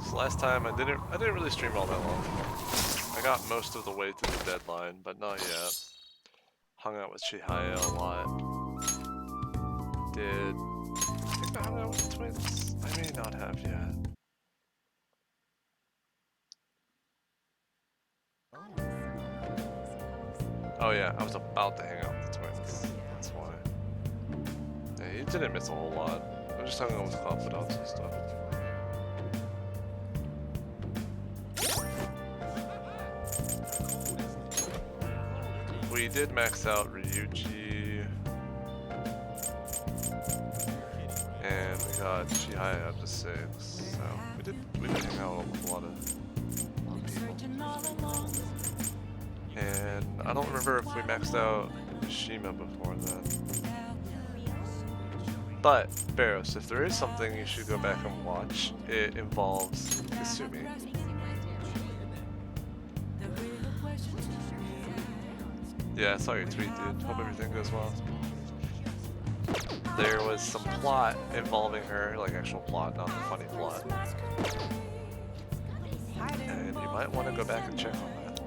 Because last time I didn't really stream all that long. I got most of the way to the deadline, but not yet. Hung out with Chihaya a lot. I think I hung out with the twins? I may not have yet. Oh yeah, I was about to hang out with the twins. That's why. Yeah, you didn't miss a whole lot. I just hung out with confidants and stuff. We did max out Ryuji. And we got Chihaya up to 6. So we did hang out with a lot of people. And I don't remember if we maxed out Shima before then. But, Barros, if there is something you should go back and watch, it involves Kasumi. Yeah, I saw your tweet, dude. Hope everything goes well. There was some plot involving her, like actual plot, not the funny plot. And you might want to go back and check on that.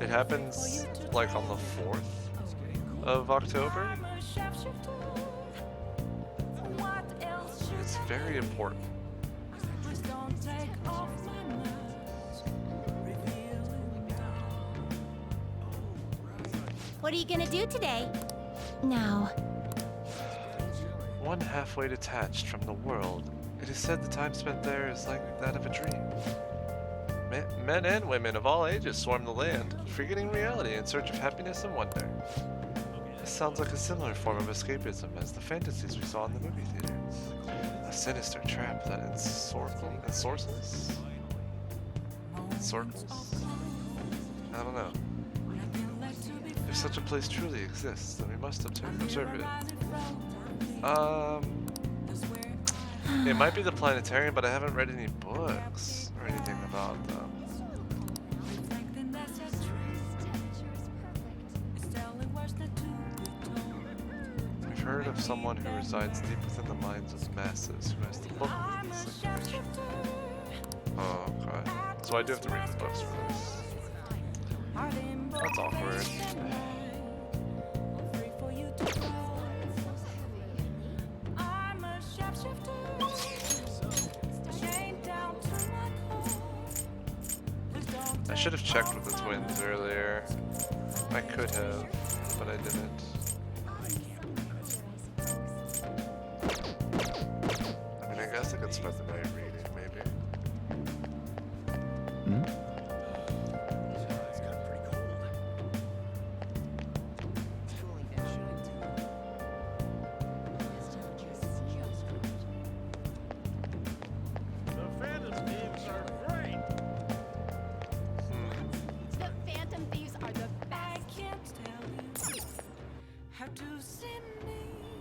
It happens like on the 4th of October. It's very important. What are you gonna do today? Now. One halfway detached from the world, it is said the time spent there is like that of a dream. Men and women of all ages swarm the land, forgetting reality in search of happiness and wonder. This sounds like a similar form of escapism as the fantasies we saw in the movie theater. A sinister trap that ensorcels? I don't know. If such a place truly exists, then we must observe it. It might be the planetarium, but I haven't read any books or anything about them. We've heard of someone who resides deep within the minds of the masses who has the book of this information. Oh, okay. So I do have to read the books for this. That's awkward. I should have checked with the twins earlier. I could have, but I didn't. I mean, I guess I could spend the night reading, maybe.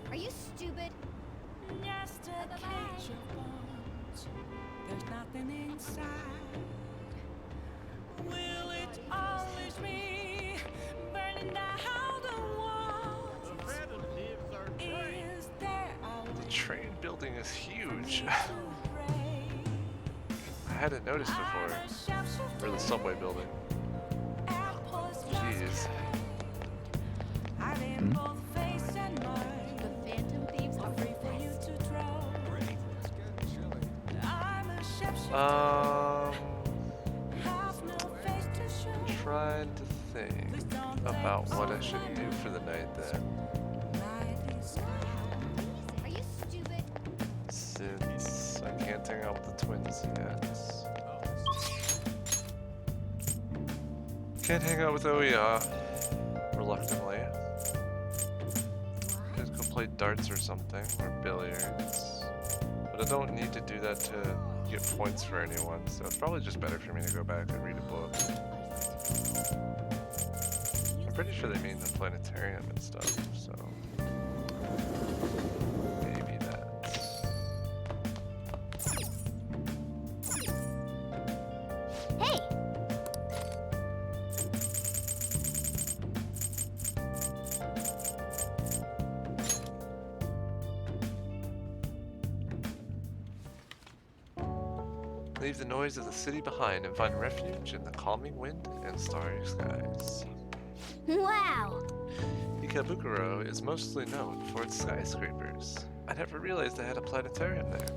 Are you stupid? There's nothing inside. Will it always be burning down the walls? Is there The train building is huge. I hadn't noticed before. Or the subway building. Jeez. Trying to think about what I should do for the night then. Are you stupid? Since I can't hang out with the twins yet. Can't hang out with Oya, reluctantly. Could go play darts or something, or billiards. But I don't need to do that to get points for anyone, so it's probably just better for me to go back and read a book. I'm pretty sure they mean the planetarium and stuff, so maybe that. Hey! Leave the noise of the city behind and find refuge in the calming wind and starry skies. Wow. Ikebukuro is mostly known for its skyscrapers. I never realized they had a planetarium there.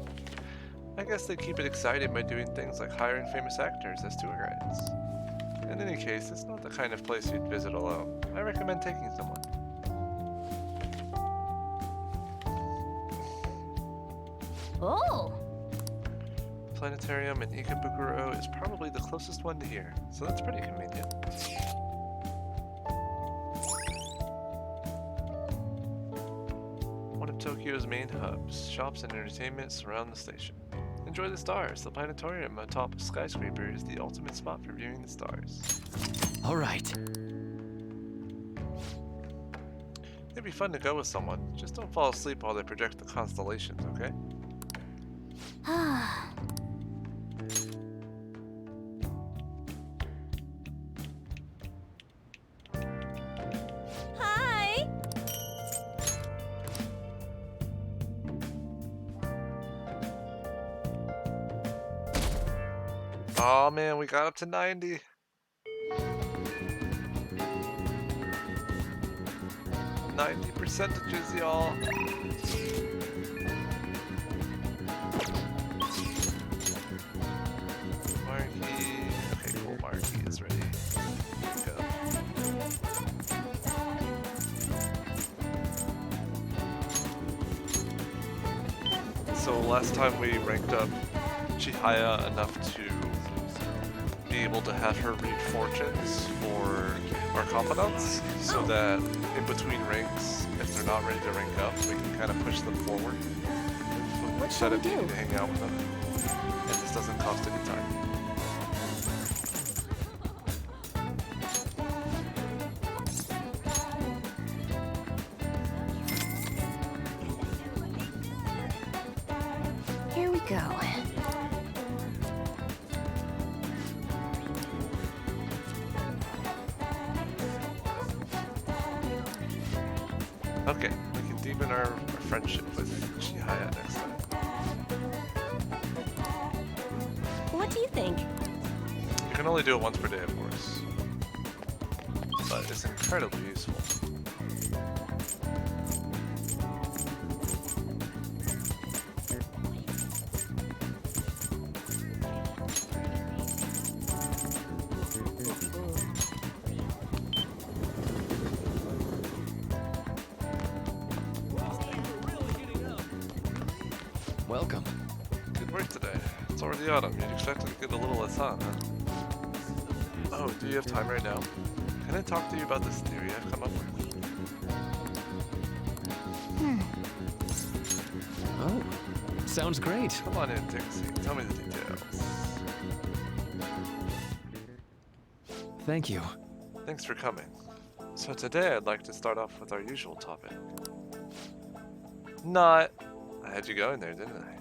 I guess they keep it exciting by doing things like hiring famous actors as tour guides. In any case, it's not the kind of place you'd visit alone. I recommend taking someone. Oh. Planetarium in Ikebukuro is probably the closest one to here, so that's pretty convenient. One of Tokyo's main hubs, shops and entertainment surround the station. Enjoy the stars. The planetarium atop a skyscraper is the ultimate spot for viewing the stars. All right. It'd be fun to go with someone. Just don't fall asleep while they project the constellations, okay? Hi. Oh man, we got up to 90. %, y'all. Marquee. Okay, cool. Marquee is ready. Go. So last time we ranked up Chihaya enough to be able to have her read fortunes for our confidants, so that in between ranks, if they're not ready to rank up, we can kind of push them forward instead of needing to hang out with them. And this doesn't cost any time. Here we go. Okay, we can deepen our friendship with Chihaya next time. What do you think? You can only do it once per day, of course. But it's incredibly useful. Welcome. Good work today. It's already autumn. You'd expect to get a little less sun, huh? Oh, do you have time right now? Can I talk to you about this theory I've come up with? Oh, sounds great. Come on in, Dixie. Tell me the details. Thank you. Thanks for coming. So today I'd like to start off with our usual topic. I had you going there, didn't I?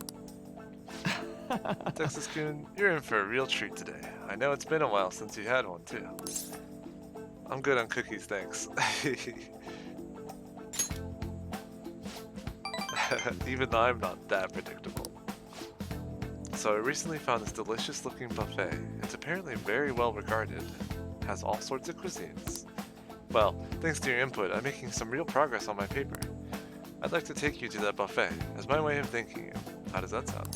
Texas-kun, you're in for a real treat today. I know it's been a while since you had one, too. I'm good on cookies, thanks. Even though I'm not that predictable. So I recently found this delicious looking buffet. It's apparently very well regarded. Has all sorts of cuisines. Well, thanks to your input, I'm making some real progress on my paper. I'd like to take you to that buffet as my way of thanking you. How does that sound?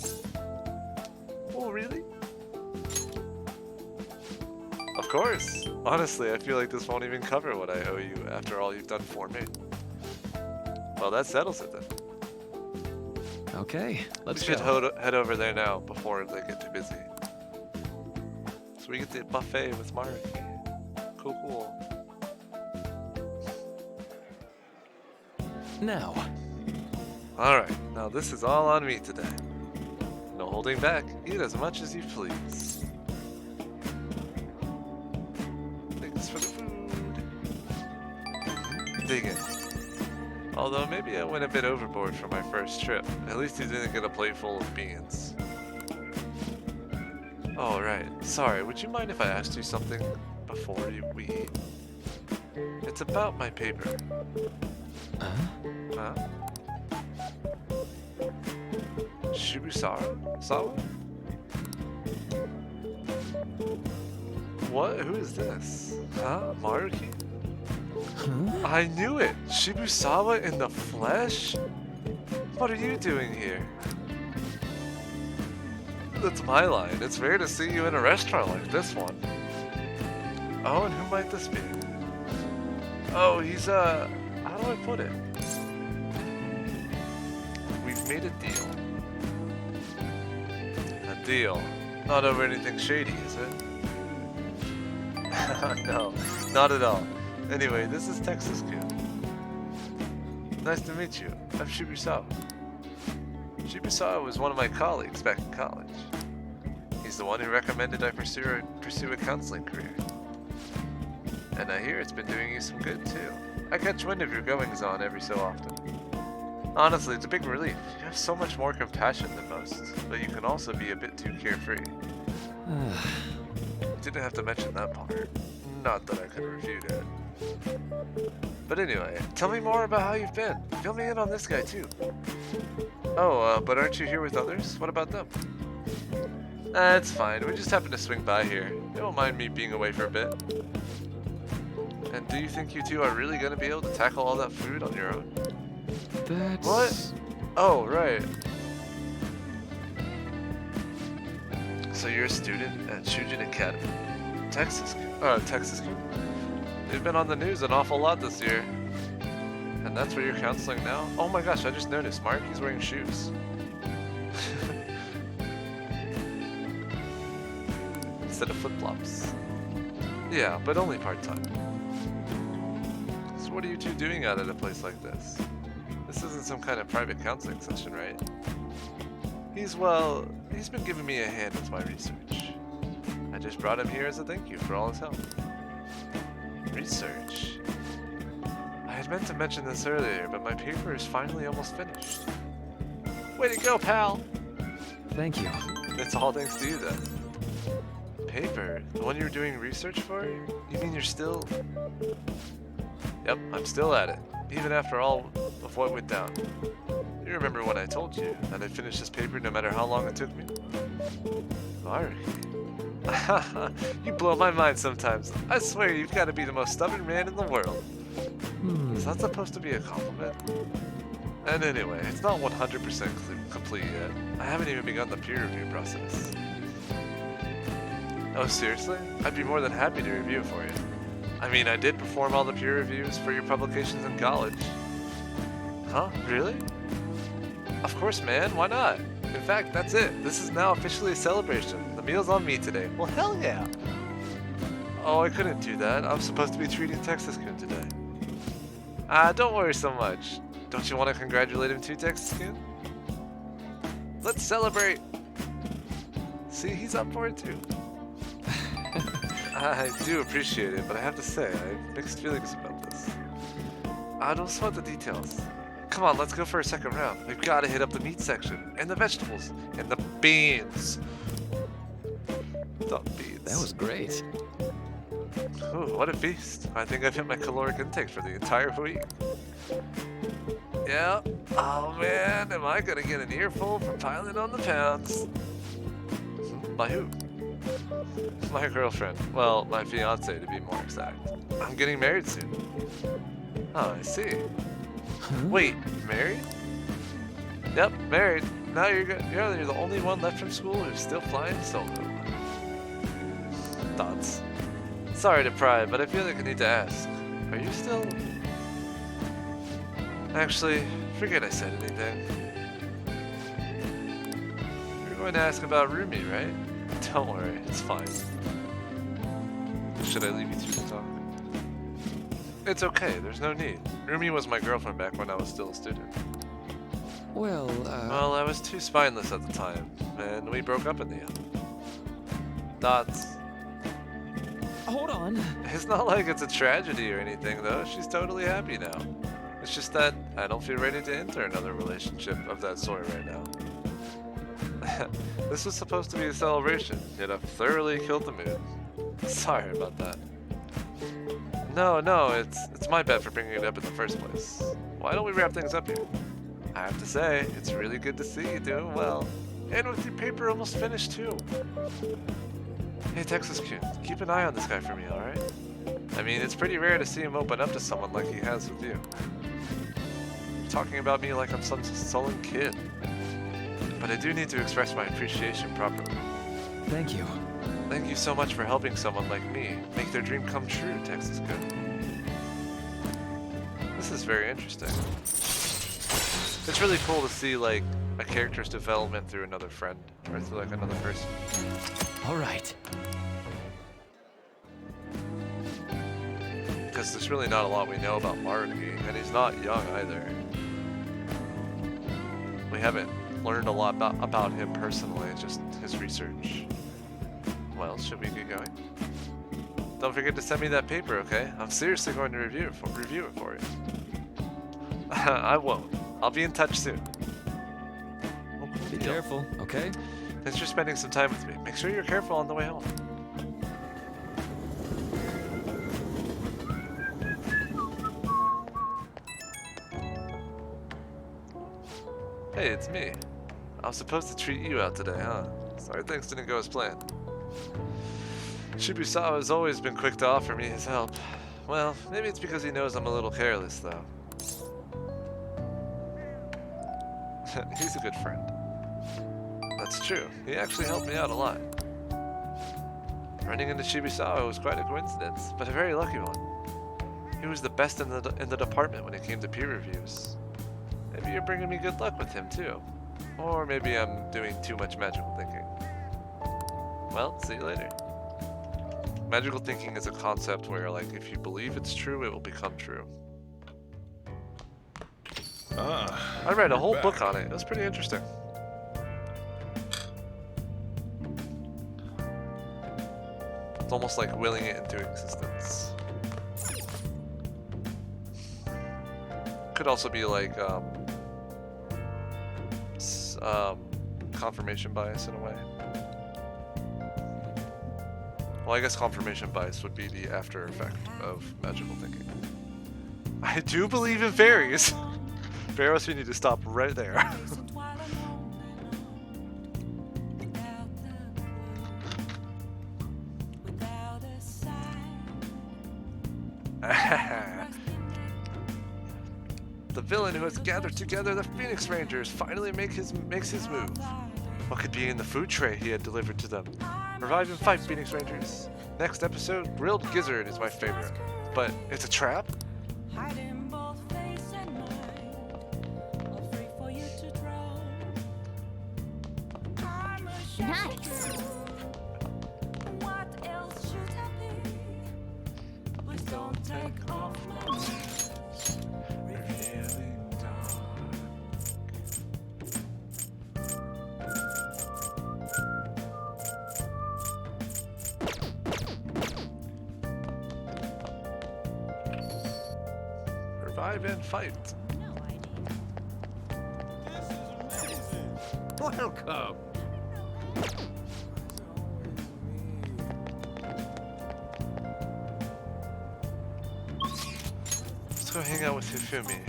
Oh, really? Of course! Honestly, I feel like this won't even cover what I owe you after all you've done for me. Well, that settles it then. Okay, let's We should go. head over there now before they get too busy. So we get the buffet with Maruki. Cool. Now, Alright, now this is all on me today. No holding back, eat as much as you please. Thanks for the food. Dig in. Although maybe I went a bit overboard for my first trip. At least you didn't get a plate full of beans. Oh, right. Sorry, would you mind if I asked you something before we eat? It's about my paper. Huh? Shibusara? Sawa? What? Who is this? Huh? Maruki? Huh? I knew it! Shibusawa in the flesh? What are you doing here? That's my line. It's rare to see you in a restaurant like this one. Oh, and who might this be? Oh, he's how do I put it? We've made a deal. A deal. Not over anything shady, is it? No, not at all. Anyway, this is Texas Q. Nice to meet you. I'm Shibusawa. Shibusawa was one of my colleagues back in college. He's the one who recommended I pursue a counseling career. And I hear it's been doing you some good too. I catch wind of your goings-on every so often. Honestly, it's a big relief. You have so much more compassion than most, but you can also be a bit too carefree. Didn't have to mention that part. Not that I could refute it. But anyway, tell me more about how you've been. Fill me in on this guy too. Oh, but aren't you here with others? What about them? It's fine. We just happened to swing by here. They won't mind me being away for a bit. And do you think you two are really going to be able to tackle all that food on your own? That's... What? Oh, right. So you're a student at Shujin Academy. Texas Q. They've been on the news an awful lot this year. And that's where you're counseling now? Oh my gosh, I just noticed. Maruki's wearing shoes. Instead of flip-flops. Yeah, but only part-time. So what are you two doing out at a place like this? This isn't some kind of private counseling session, right? He's been giving me a hand with my research. I just brought him here as a thank you for all his help. Research? I had meant to mention this earlier, but my paper is finally almost finished. Way to go, pal! Thank you. It's all thanks to you, then. Paper? The one you're doing research for? You mean you're still... Yep, I'm still at it, even after all of what went down. You remember when I told you that I'd finish this paper no matter how long it took me? Maruki. You blow my mind sometimes. I swear you've got to be the most stubborn man in the world. Is that supposed to be a compliment? And anyway, it's not 100% complete yet. I haven't even begun the peer review process. Oh, seriously? I'd be more than happy to review it for you. I mean, I did perform all the peer reviews for your publications in college. Huh? Really? Of course, man. Why not? In fact, that's it. This is now officially a celebration. The meal's on me today. Well, hell yeah! Oh, I couldn't do that. I'm supposed to be treating Texas-kun today. Don't worry so much. Don't you want to congratulate him too, Texas-kun? Let's celebrate! See, he's up for it too. I do appreciate it, but I have to say, I have mixed feelings about this. Don't sweat the details. Come on, let's go for a second round. We've got to hit up the meat section, and the vegetables, and the beans. The beans. That was great. Ooh, what a feast. I think I've hit my caloric intake for the entire week. Yeah. Oh man, am I gonna get an earful for piling on the pounds? By who? My girlfriend. Well, my fiance to be more exact. I'm getting married soon. Oh, I see. Huh? Wait, married? Yep, married. Now you're the only one left from school who's still flying solo. Thoughts? Sorry to pry, but I feel like I need to ask. Are you still... Actually, forget I said anything. You're going to ask about Rumi, right? Don't worry, it's fine. Should I leave you two to talk? It's okay, there's no need. Rumi was my girlfriend back when I was still a student. Well, Well, I was too spineless at the time, and we broke up in the end. Dots. hold on. It's not like it's a tragedy or anything, though. She's totally happy now. It's just that I don't feel ready to enter another relationship of that sort right now. This was supposed to be a celebration, yet I've thoroughly killed the mood. Sorry about that. No, it's my bad for bringing it up in the first place. Why don't we wrap things up here? I have to say, it's really good to see you doing well. And with your paper almost finished too. Hey, Texas Kid, keep an eye on this guy for me, alright? I mean, it's pretty rare to see him open up to someone like he has with you. Talking about me like I'm some sullen kid. But I do need to express my appreciation properly. Thank you. Thank you so much for helping someone like me make their dream come true, Texas Kid. This is very interesting. It's really cool to see, like, a character's development through another friend, or through, like, another person. All right. Because there's really not a lot we know about Maruki, and he's not young either. We haven't learned a lot about him personally, just his research. Well, should we get going? Don't forget to send me that paper, okay? I'm seriously going to review it for you. I won't. I'll be in touch soon. Be careful, okay? Thanks for spending some time with me. Make sure you're careful on the way home. Hey, it's me. I was supposed to treat you out today, huh? Sorry things didn't go as planned. Shibusawa has always been quick to offer me his help. Well, maybe it's because he knows I'm a little careless, though. He's a good friend. That's true. He actually helped me out a lot. Running into Shibusawa was quite a coincidence, but a very lucky one. He was the best in the department when it came to peer reviews. Maybe you're bringing me good luck with him too. Or maybe I'm doing too much magical thinking. Well, see you later. Magical thinking is a concept where, like, if you believe it's true, it will become true. I read a whole book on it. It was pretty interesting. It's almost like willing it into existence. Could also be like confirmation bias in a way. Well, I guess confirmation bias would be the after effect of magical thinking. I do believe in fairies. Barros, we need to stop right there. The villain who has gathered together the Phoenix Rangers finally makes his move. What could be in the food tray he had delivered to them? Revive and fight, Phoenix Rangers. Next episode, grilled gizzard is my favorite. But it's a trap? Hiding both face and mind, all free for you to draw. I'm a shadow. Nice. What else should I be? Please don't take off my mask. Revealing dark. Revive and fight. No idea. Welcome. Let's go hang out with Hifumi.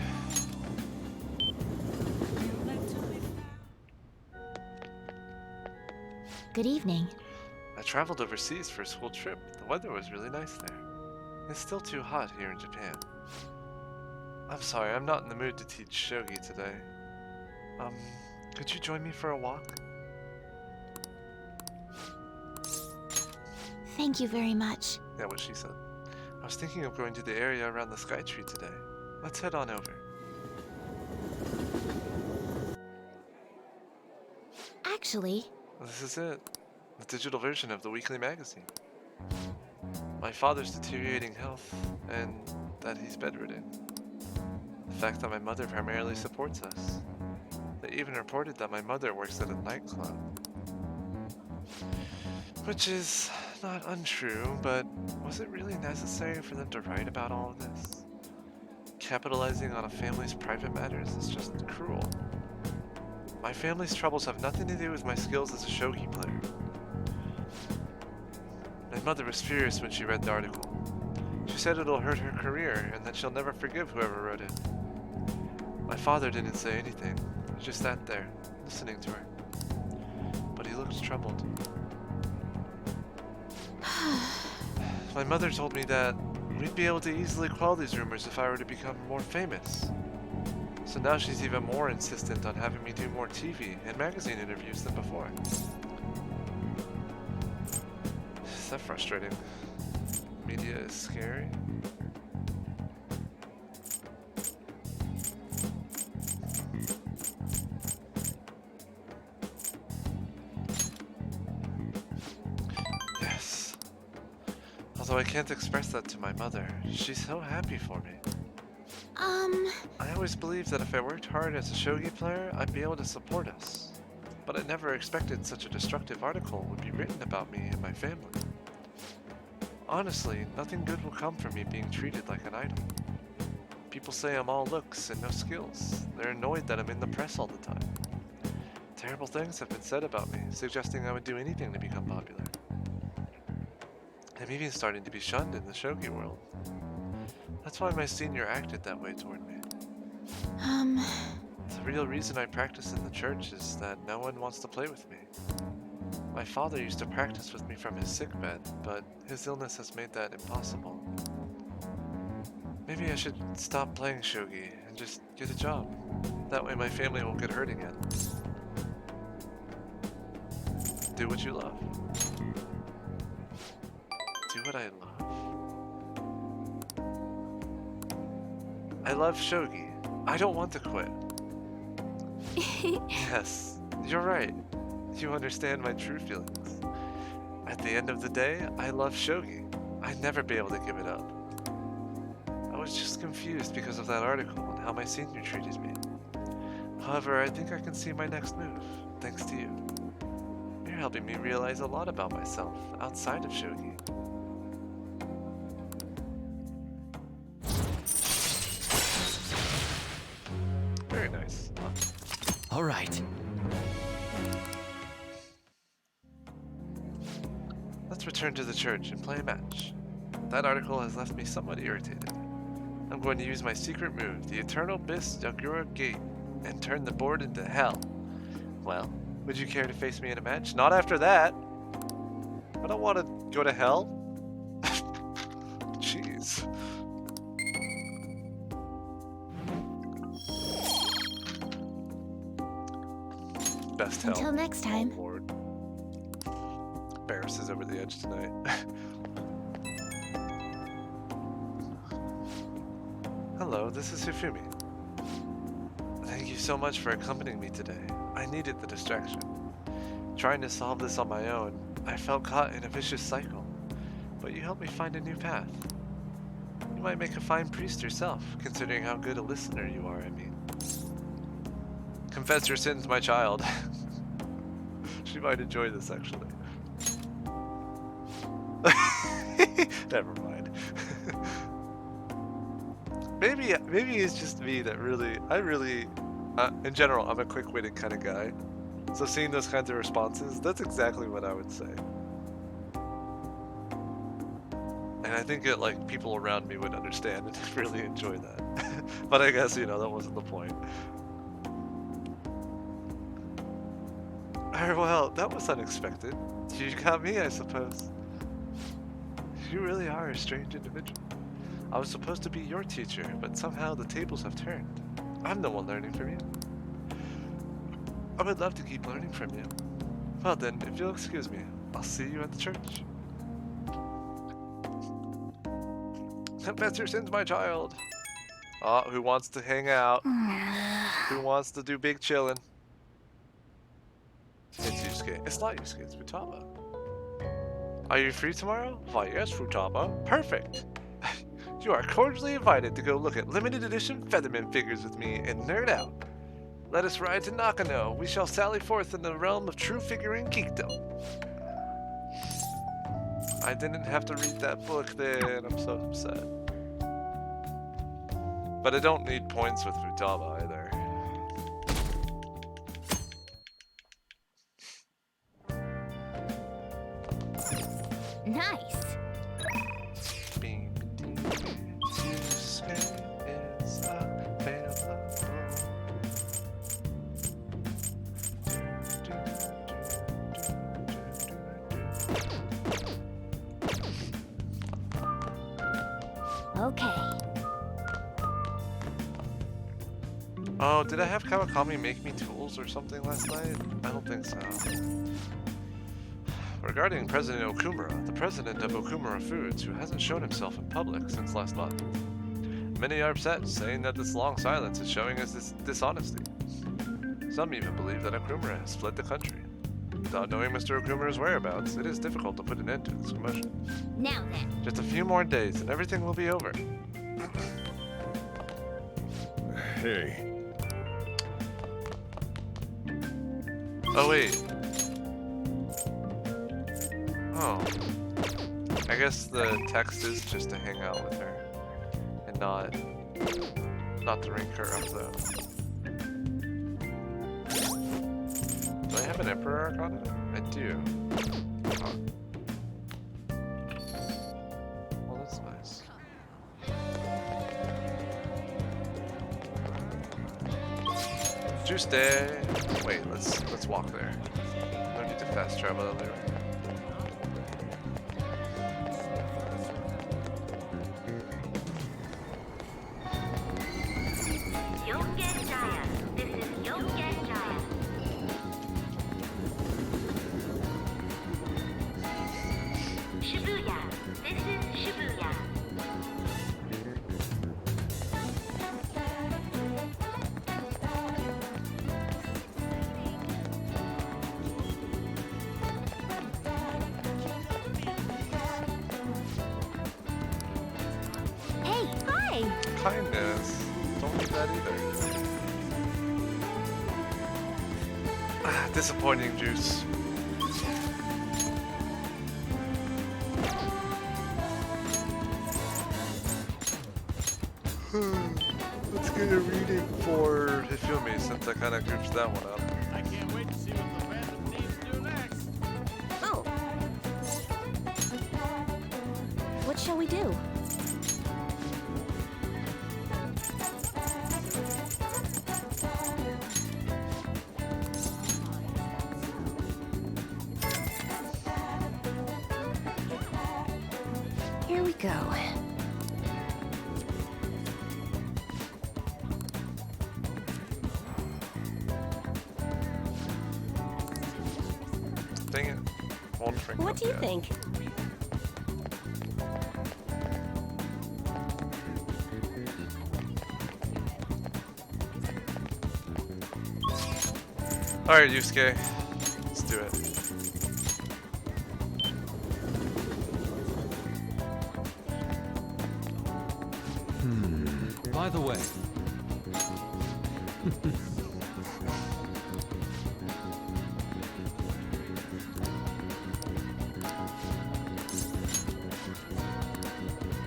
Good evening. I traveled overseas for a school trip. The weather was really nice there. It's still too hot here in Japan. I'm sorry, I'm not in the mood to teach shogi today. Could you join me for a walk? Thank you very much. Yeah, what she said. I was thinking of going to the area around the Sky Tree today. Let's head on over. Actually, This is it. The digital version of the weekly magazine. My father's deteriorating health, and that he's bedridden. The fact that my mother primarily supports us. They even reported that my mother works at a nightclub. Which is not untrue, but was it really necessary for them to write about all of this? Capitalizing on a family's private matters is just cruel. My family's troubles have nothing to do with my skills as a shogi player. My mother was furious when she read the article. She said it'll hurt her career and that she'll never forgive whoever wrote it. My father didn't say anything. He just sat there, listening to her. But he looked troubled. My mother told me that we'd be able to easily quell these rumors if I were to become more famous. So now she's even more insistent on having me do more TV and magazine interviews than before. Is that frustrating? Media is scary. Yes. Although I can't express that to my mother, she's so happy for me. I always believed that if I worked hard as a shogi player, I'd be able to support us. But I never expected such a destructive article would be written about me and my family. Honestly, nothing good will come from me being treated like an idol. People say I'm all looks and no skills. They're annoyed that I'm in the press all the time. Terrible things have been said about me, suggesting I would do anything to become popular. I'm even starting to be shunned in the shogi world. That's why my senior acted that way toward me. The real reason I practice in the church is that no one wants to play with me. My father used to practice with me from his sickbed, but his illness has made that impossible. Maybe I should stop playing shogi and just get a job. That way my family won't get hurt again. Do what you love. Do what I love? I love shogi. I don't want to quit. Yes, you're right. You understand my true feelings. At the end of the day, I love shogi. I'd never be able to give it up. I was just confused because of that article and how my senior treated me. However, I think I can see my next move, thanks to you. You're helping me realize a lot about myself outside of shogi. Very nice. All right. Let's return to the church and play a match. That article has left me somewhat irritated. I'm going to use my secret move, the Eternal Bis Yagura Gate, and turn the board into hell. Well, would you care to face me in a match? Not after that! I don't want to go to hell. Jeez. Best hell. Until next time. Oh, Lord. Barris is over the edge tonight. Hello, this is Hifumi. Thank you so much for accompanying me today. I needed the distraction. Trying to solve this on my own, I felt caught in a vicious cycle. But you helped me find a new path. You might make a fine priest yourself, considering how good a listener you are, I mean. Confess your sins, my child. She might enjoy this, actually. Never mind. Maybe it's just me that in general, I'm a quick-witted kind of guy. So seeing those kinds of responses, that's exactly what I would say. And I think that, like, people around me would understand and really enjoy that. But I guess, you know, that wasn't the point. Well, that was unexpected. You got me, I suppose. You really are a strange individual. I was supposed to be your teacher, but somehow the tables have turned. I'm the one learning from you. I would love to keep learning from you. Well then, if you'll excuse me, I'll see you at the church. Confess your sins, my child. Who wants to hang out? Who wants to do big chillin'? It's Yusuke. It's not Yusuke, it's Futaba. Are you free tomorrow? Why yes, Futaba. Perfect! You are cordially invited to go look at limited edition Featherman figures with me and nerd out. Let us ride to Nakano. We shall sally forth in the realm of true figurine geekdom. I didn't have to read that book then. I'm so upset. But I don't need points with Futaba either. Nice. Oh, did I have Kawakami make me tools or something last night? I don't think so. Regarding President Okumura, the president of Okumura Foods, who hasn't shown himself in public since last month. Many are upset, saying that this long silence is showing us dishonesty. Some even believe that Okumura has fled the country. Without knowing Mr. Okumura's whereabouts, it is difficult to put an end to this commotion. Now then. Just a few more days and everything will be over. Hey. Oh wait. Oh. I guess the text is just to hang out with her. And not to rank her up though. Do I have an Emperor arc on it? I do. Oh. Well, that's nice. Juice day. Wait, let's walk there. No need to fast travel anyway. Shibuya. This is Shibuya. Hey, hi. Kindness. Don't do that either. Ah, disappointing, Juice. Let's get a reading for Hifumi since I kind of goofed that one up. I can't wait to see what the random teams do next. Oh. What shall we do? Here we go. Dang it. Won't drink What up do you yet. think? Alright, Yusuke. Let's do it. By the way,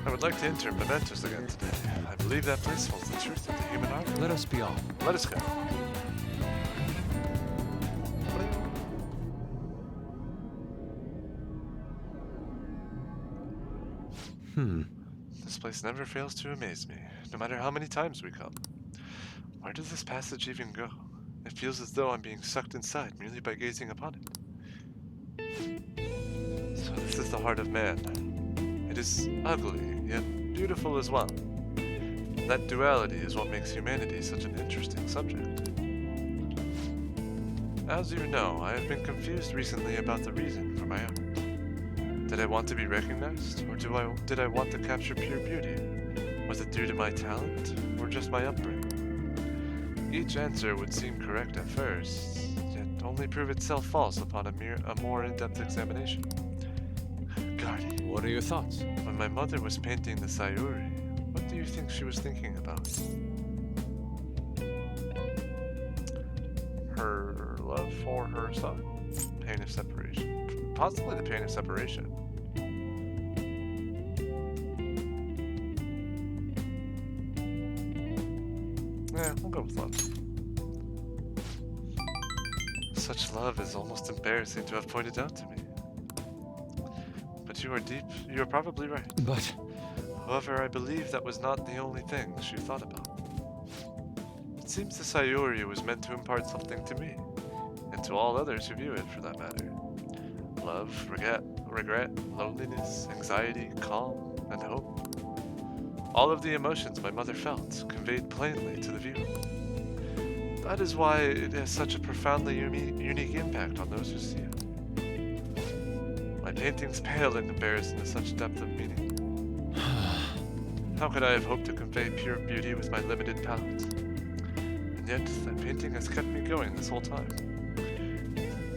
I would like to enter Mementos again today. I believe that place holds the truth of the human heart. let us be off. Let us go. This place never fails to amaze me, no matter how many times we come. Where does this passage even go? It feels as though I'm being sucked inside merely by gazing upon it. So this is the heart of man. It is ugly, yet beautiful as well. That duality is what makes humanity such an interesting subject. As you know, I have been confused recently about the reason for my art. Did I want to be recognized, or did I want to capture pure beauty? Was it due to my talent, or just my upbringing? Each answer would seem correct at first, yet only prove itself false upon a more in-depth examination. Guardy, What are your thoughts? when my mother was painting the Sayuri, what do you think she was thinking about? Her love for her son? Pain of separation. Possibly the pain of separation. Yeah, we'll go with love. Such love is almost embarrassing to have pointed out to me. But you are probably right. But However, I believe that was not the only thing she thought about. It seems the Sayuri was meant to impart something to me, and to all others who view it for that matter. Love, regret, loneliness, anxiety, calm, and hope. All of the emotions my mother felt conveyed plainly to the viewer. That is why it has such a profoundly unique impact on those who see it. My paintings pale in comparison to such depth of meaning. How could I have hoped to convey pure beauty with my limited palette? And yet, that painting has kept me going this whole time.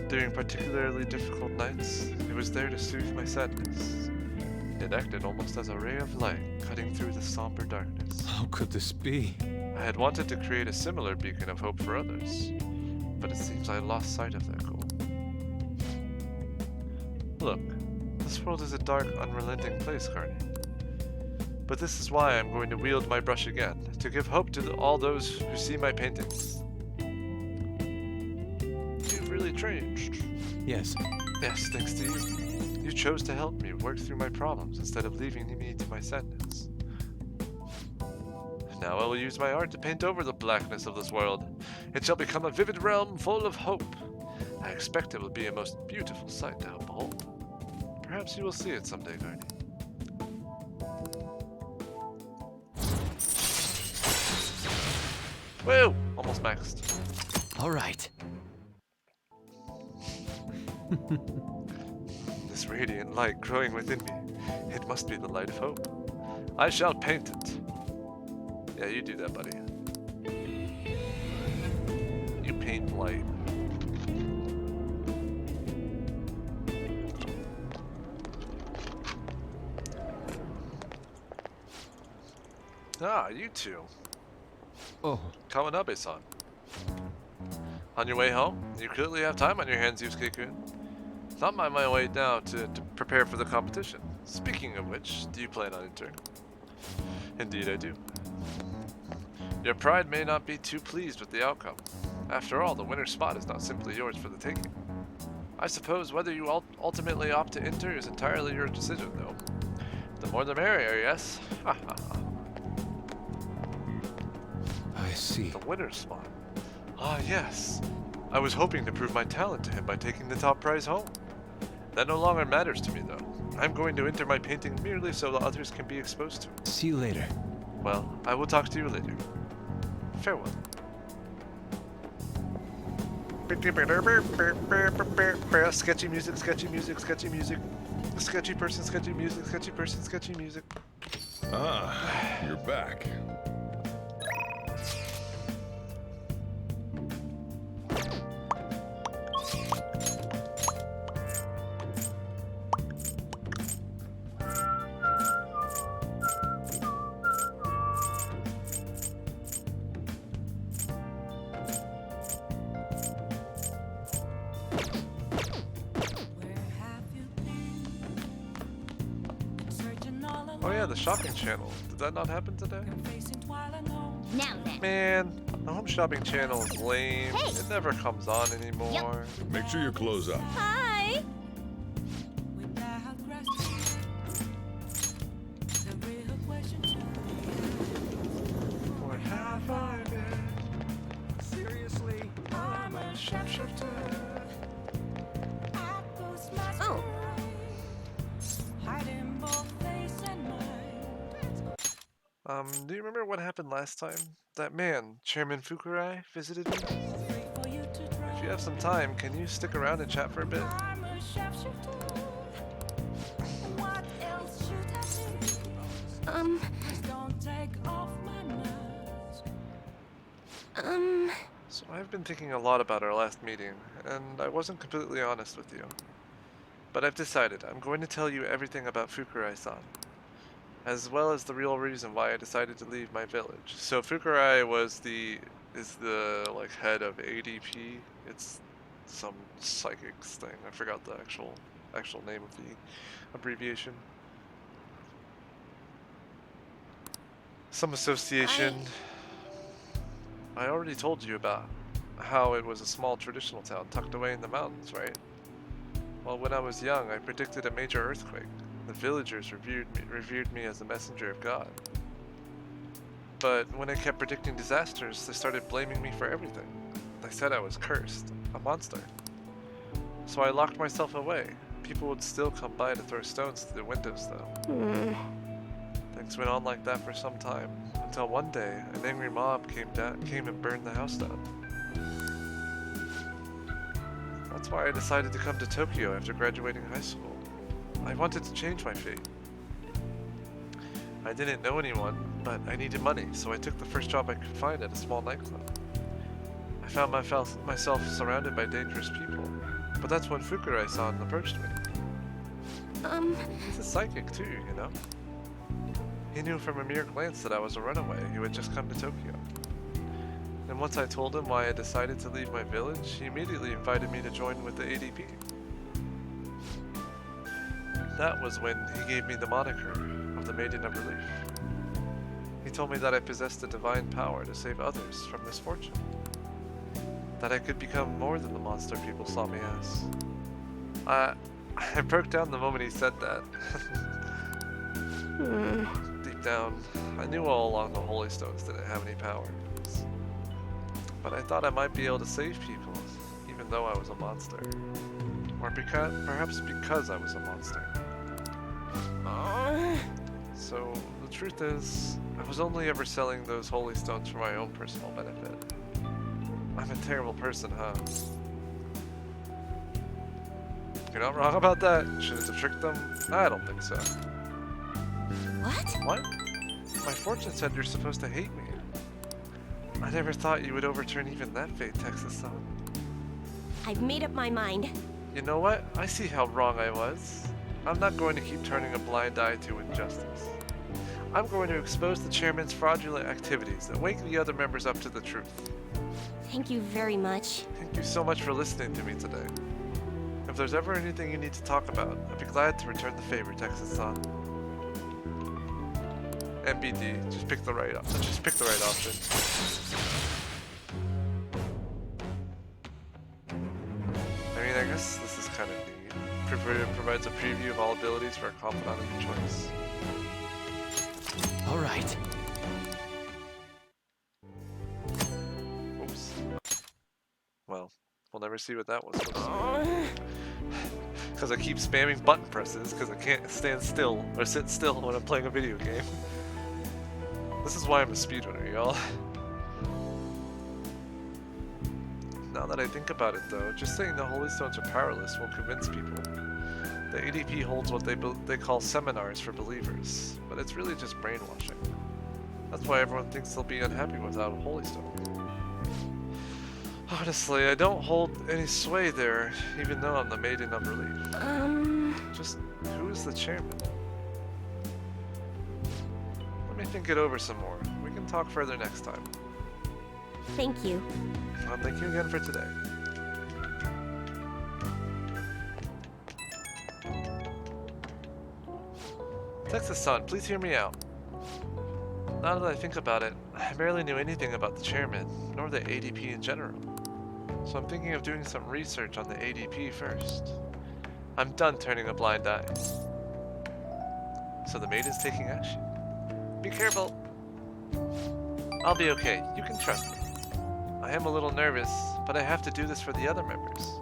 During particularly difficult nights, it was there to soothe my sadness. It acted almost as a ray of light cutting through the somber darkness. How could this be? I had wanted to create a similar beacon of hope for others, but it seems I lost sight of that goal. Look, this world is a dark, unrelenting place, Carney. But this is why I'm going to wield my brush again, to give hope to all those who see my paintings. You've really changed. Yes. Yes, thanks to you. You chose to help me work through my problems instead of leaving me to my sadness. Now I will use my art to paint over the blackness of this world. It shall become a vivid realm full of hope. I expect it will be a most beautiful sight to behold. Perhaps you will see it someday, Gardy. Woo! Almost maxed. All right. This radiant light growing within me. It must be the light of hope. I shall paint it. Yeah, you do that, buddy. You paint light. Ah, you two. Oh, Kawanabe-san. On your way home? You clearly have time on your hands, Yusuke-kun. Not on my way now to prepare for the competition. Speaking of which, do you plan on entering? Indeed I do. Your pride may not be too pleased with the outcome. After all, the winner's spot is not simply yours for the taking. I suppose whether you ultimately opt to enter is entirely your decision, though. The more the merrier, yes? Ha ha ha. I see. The winner's spot. Ah, yes. I was hoping to prove my talent to him by taking the top prize home. That no longer matters to me, though. I'm going to enter my painting merely so that others can be exposed to it. See you later. Well, I will talk to you later. Farewell. Sketchy music, sketchy music, sketchy music. Sketchy person, sketchy music, sketchy person, sketchy music. Ah, you're back. Oh yeah, the shopping channel. Did that not happen today? Now then. Man, the home shopping channel is lame. Hey. It never comes on anymore. Make sure you close up. Hi. Where have I been? Seriously? I'm a shapeshifter. Oh. Do you remember what happened last time? That man, Chairman Fukurai, visited me? If you have some time, can you stick around and chat for a bit? Um. So I've been thinking a lot about our last meeting, and I wasn't completely honest with you. But I've decided I'm going to tell you everything about Fukurai-san, as well as the real reason why I decided to leave my village. So Fukurai is the like head of ADP. It's some psychics thing. I forgot the actual name of the abbreviation. Some association. I already told you about how it was a small traditional town tucked away in the mountains, right? Well, when I was young, I predicted a major earthquake. The villagers revered me as a messenger of God. But when I kept predicting disasters, they started blaming me for everything. They said I was cursed, a monster. So I locked myself away. People would still come by to throw stones through the windows, though. Things went on like that for some time, until one day, an angry mob came and burned the house down. That's why I decided to come to Tokyo after graduating high school. I wanted to change my fate. I didn't know anyone, but I needed money, so I took the first job I could find at a small nightclub. I found myself surrounded by dangerous people, but that's when Fukurai-san approached me. He's a psychic too, you know? He knew from a mere glance that I was a runaway who had just come to Tokyo. And once I told him why I decided to leave my village, he immediately invited me to join with the ADP. That was when he gave me the moniker of the Maiden of Relief. He told me that I possessed a divine power to save others from misfortune. That I could become more than the monster people saw me as. I broke down the moment he said that. Deep down, I knew all along the Holy Stones didn't have any powers. But I thought I might be able to save people, even though I was a monster. Or perhaps because I was a monster. So, the truth is, I was only ever selling those Holy Stones for my own personal benefit. I'm a terrible person, huh? You're not wrong about that. Shouldn't have tricked them? I don't think so. What? What? My fortune said you're supposed to hate me. I never thought you would overturn even that fate, Texas-san. I've made up my mind. You know what? I see how wrong I was. I'm not going to keep turning a blind eye to injustice. I'm going to expose the chairman's fraudulent activities and wake the other members up to the truth. Thank you very much. Thank you so much for listening to me today. If there's ever anything you need to talk about, I'd be glad to return the favor, Texas-san. MBD, just pick the right option. Just pick the right option. I mean, I guess this is kind of neat. Provides a preview of all abilities for a confidant of your choice. All right. Oops. Well, we'll never see what that was supposed to be. Because I keep spamming button presses because I can't stand still or sit still when I'm playing a video game. This is why I'm a speedrunner, y'all. Now that I think about it though, just saying the Holy Stones are powerless won't convince people. The ADP holds what they call seminars for believers, but it's really just brainwashing. That's why everyone thinks they'll be unhappy without a Holy Stone. Honestly, I don't hold any sway there, even though I'm the Maiden of Relief. Just, who is the chairman? Let me think it over some more. We can talk further next time. Thank you. Well, thank you again for today. Texas-san, please hear me out. Now that I think about it, I barely knew anything about the chairman, nor the ADP in general. So I'm thinking of doing some research on the ADP first. I'm done turning a blind eye. So the maiden's taking action. Be careful. I'll be okay. You can trust me. I am a little nervous, but I have to do this for the other members.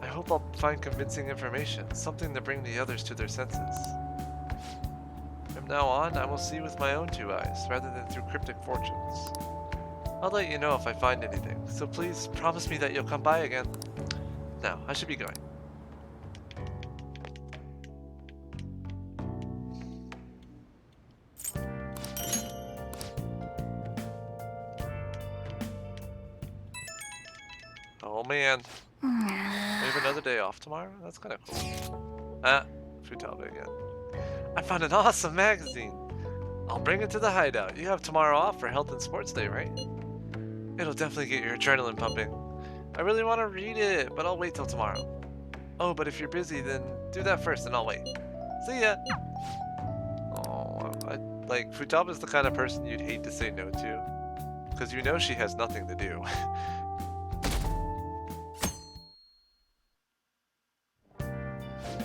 I hope I'll find convincing information, something to bring the others to their senses. From now on, I will see with my own two eyes, rather than through cryptic fortunes. I'll let you know if I find anything, so please promise me that you'll come by again. Now, I should be going. Oh man. We have another day off tomorrow? That's kind of cool. Ah, Futaba again. I found an awesome magazine. I'll bring it to the hideout. You have tomorrow off for Health and Sports Day, right? It'll definitely get your adrenaline pumping. I really want to read it, but I'll wait till tomorrow. Oh, but if you're busy, then do that first and I'll wait. See ya! Oh, like, Futaba's the kind of person you'd hate to say no to. Because you know she has nothing to do.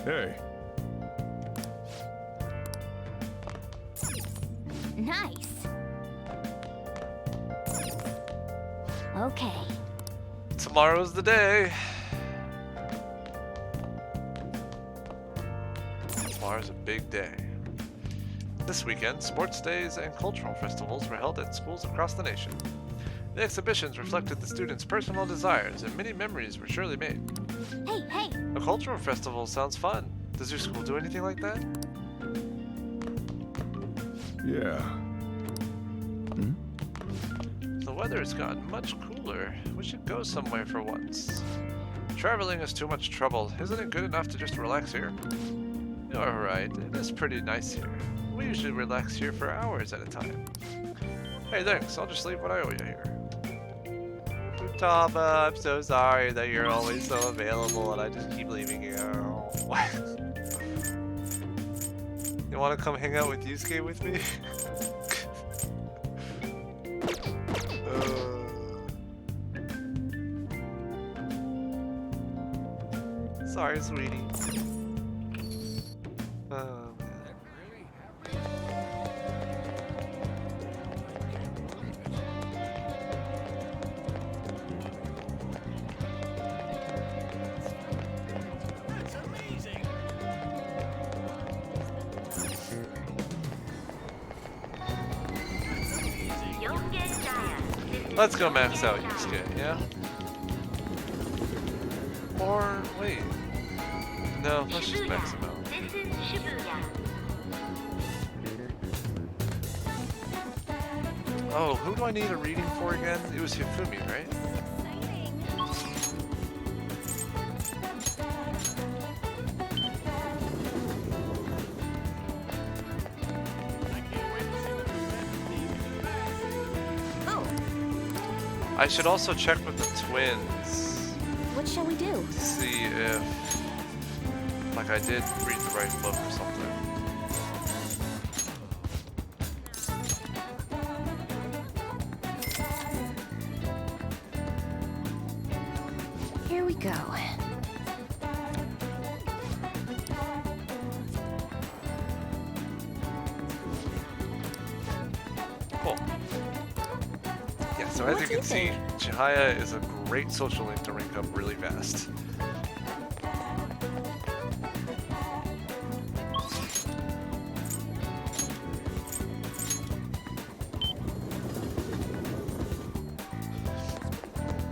Hey, Nice. Okay. Tomorrow's the day. Tomorrow's a big day. This weekend, sports days and cultural festivals were held at schools across the nation. The exhibitions reflected the students' personal desires, and many memories were surely made. Hey! A cultural festival sounds fun. Does your school do anything like that? Yeah. The weather has gotten much cooler. We should go somewhere for once. Traveling is too much trouble. Isn't it good enough to just relax here? You're right. It is pretty nice here. We usually relax here for hours at a time. Hey, thanks. I'll just leave what I owe you here. Futaba, I'm so sorry that you're always so available and I just keep leaving you. You want to come hang out with Yusuke with me? Sorry, sweetie. Oh, man. Let's go max out Yusuke, yeah? Or, wait. No, let's just max him out. Oh, who do I need a reading for again? It was Hifumi, right? I should also check with the twins. What shall we do? To see if, like, I did read the right book or something. Here we go. Cool. Yeah, so as What you do can you see, think? Chihaya is a great social link to rank up really fast.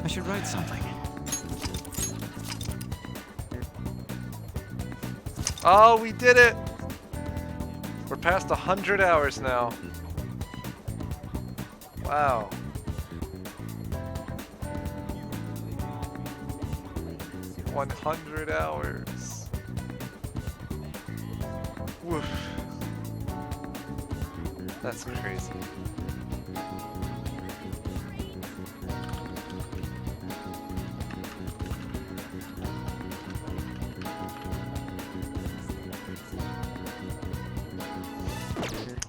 I should write something. Oh, we did it! We're past 100 hours now. Wow. $100. Woof. That's crazy.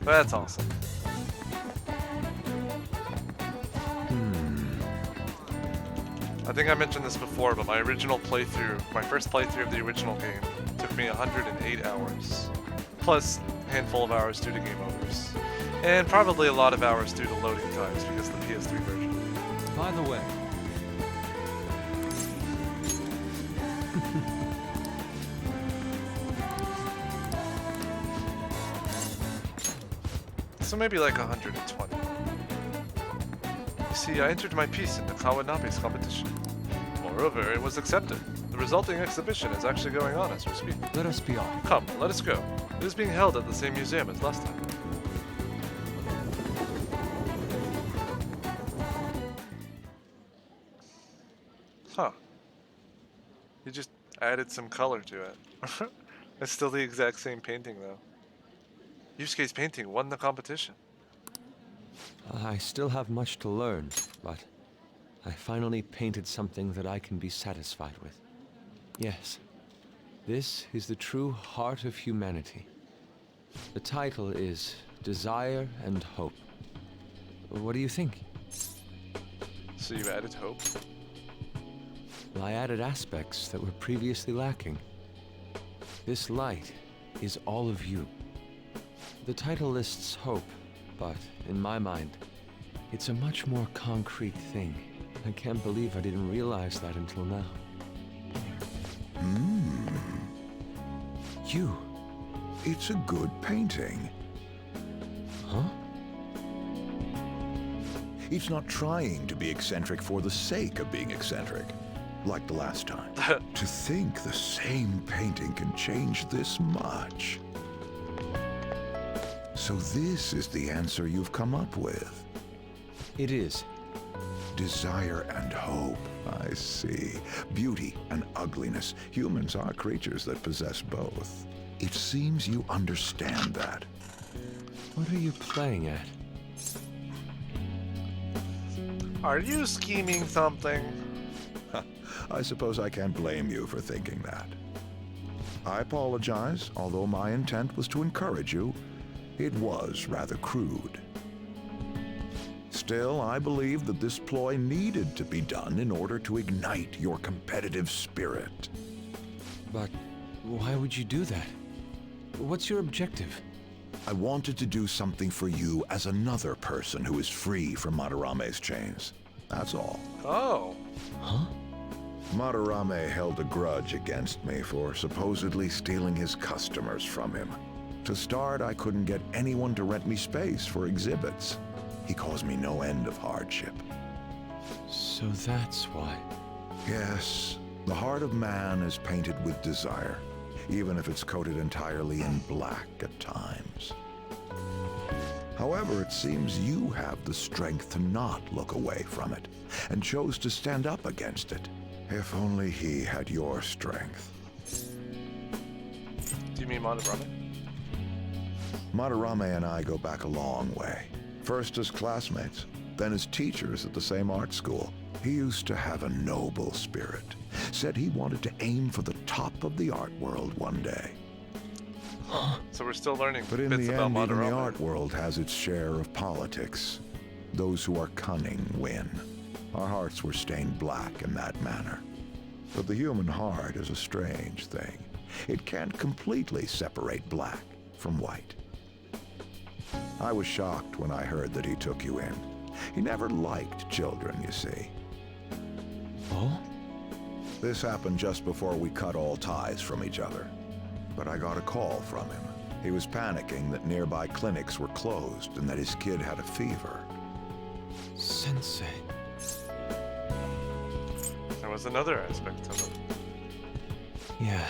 That's awesome. I think I mentioned this before, but my original playthrough, my first playthrough of the original game, took me 108 hours. Plus a handful of hours due to game overs. And probably a lot of hours due to loading times because of the PS3 version. By the way, So maybe like 120. You see, I entered my piece in the Kawanabe's competition. Moreover, it was accepted. The resulting exhibition is actually going on as we speak. let us be off. Come, let us go. It is being held at the same museum as last time. Huh. You just added some color to it. It's still the exact same painting though. Yusuke's painting won the competition. I still have much to learn, but I finally painted something that I can be satisfied with. Yes, this is the true heart of humanity. The title is Desire and Hope. What do you think? So you added hope? Well, I added aspects that were previously lacking. This light is all of you. The title lists hope, but in my mind, it's a much more concrete thing. I can't believe I didn't realize that until now. You. It's a good painting. Huh? It's not trying to be eccentric for the sake of being eccentric. like the last time. To think the same painting can change this much. So this is the answer you've come up with. It is. Desire and hope. I see. Beauty and ugliness. Humans are creatures that possess both. It seems you understand that. What are you playing at? Are you scheming something? I suppose I can't blame you for thinking that. I apologize, although my intent was to encourage you. It was rather crude. Still, I believe that this ploy needed to be done in order to ignite your competitive spirit. But why would you do that? What's your objective? I wanted to do something for you as another person who is free from Madarame's chains. That's all. Oh. Huh? Madarame held a grudge against me for supposedly stealing his customers from him. To start, I couldn't get anyone to rent me space for exhibits. He caused me no end of hardship. So that's why. Yes, the heart of man is painted with desire, even if it's coated entirely in black at times. However, it seems you have the strength to not look away from it, and chose to stand up against it. If only he had your strength. Do you mean Madarame? Madarame and I go back a long way. First as classmates, then as teachers at the same art school. He used to have a noble spirit. Said he wanted to aim for the top of the art world one day. So we're still learning But in bits the about end, even the Madarame. art world has its share of politics. Those who are cunning win. Our hearts were stained black in that manner. But the human heart is a strange thing. It can't completely separate black from white. I was shocked when I heard that he took you in. He never liked children, you see. Oh? This happened just before we cut all ties from each other. But I got a call from him. He was panicking that nearby clinics were closed and that his kid had a fever. Sensei. There was another aspect of it. Yeah.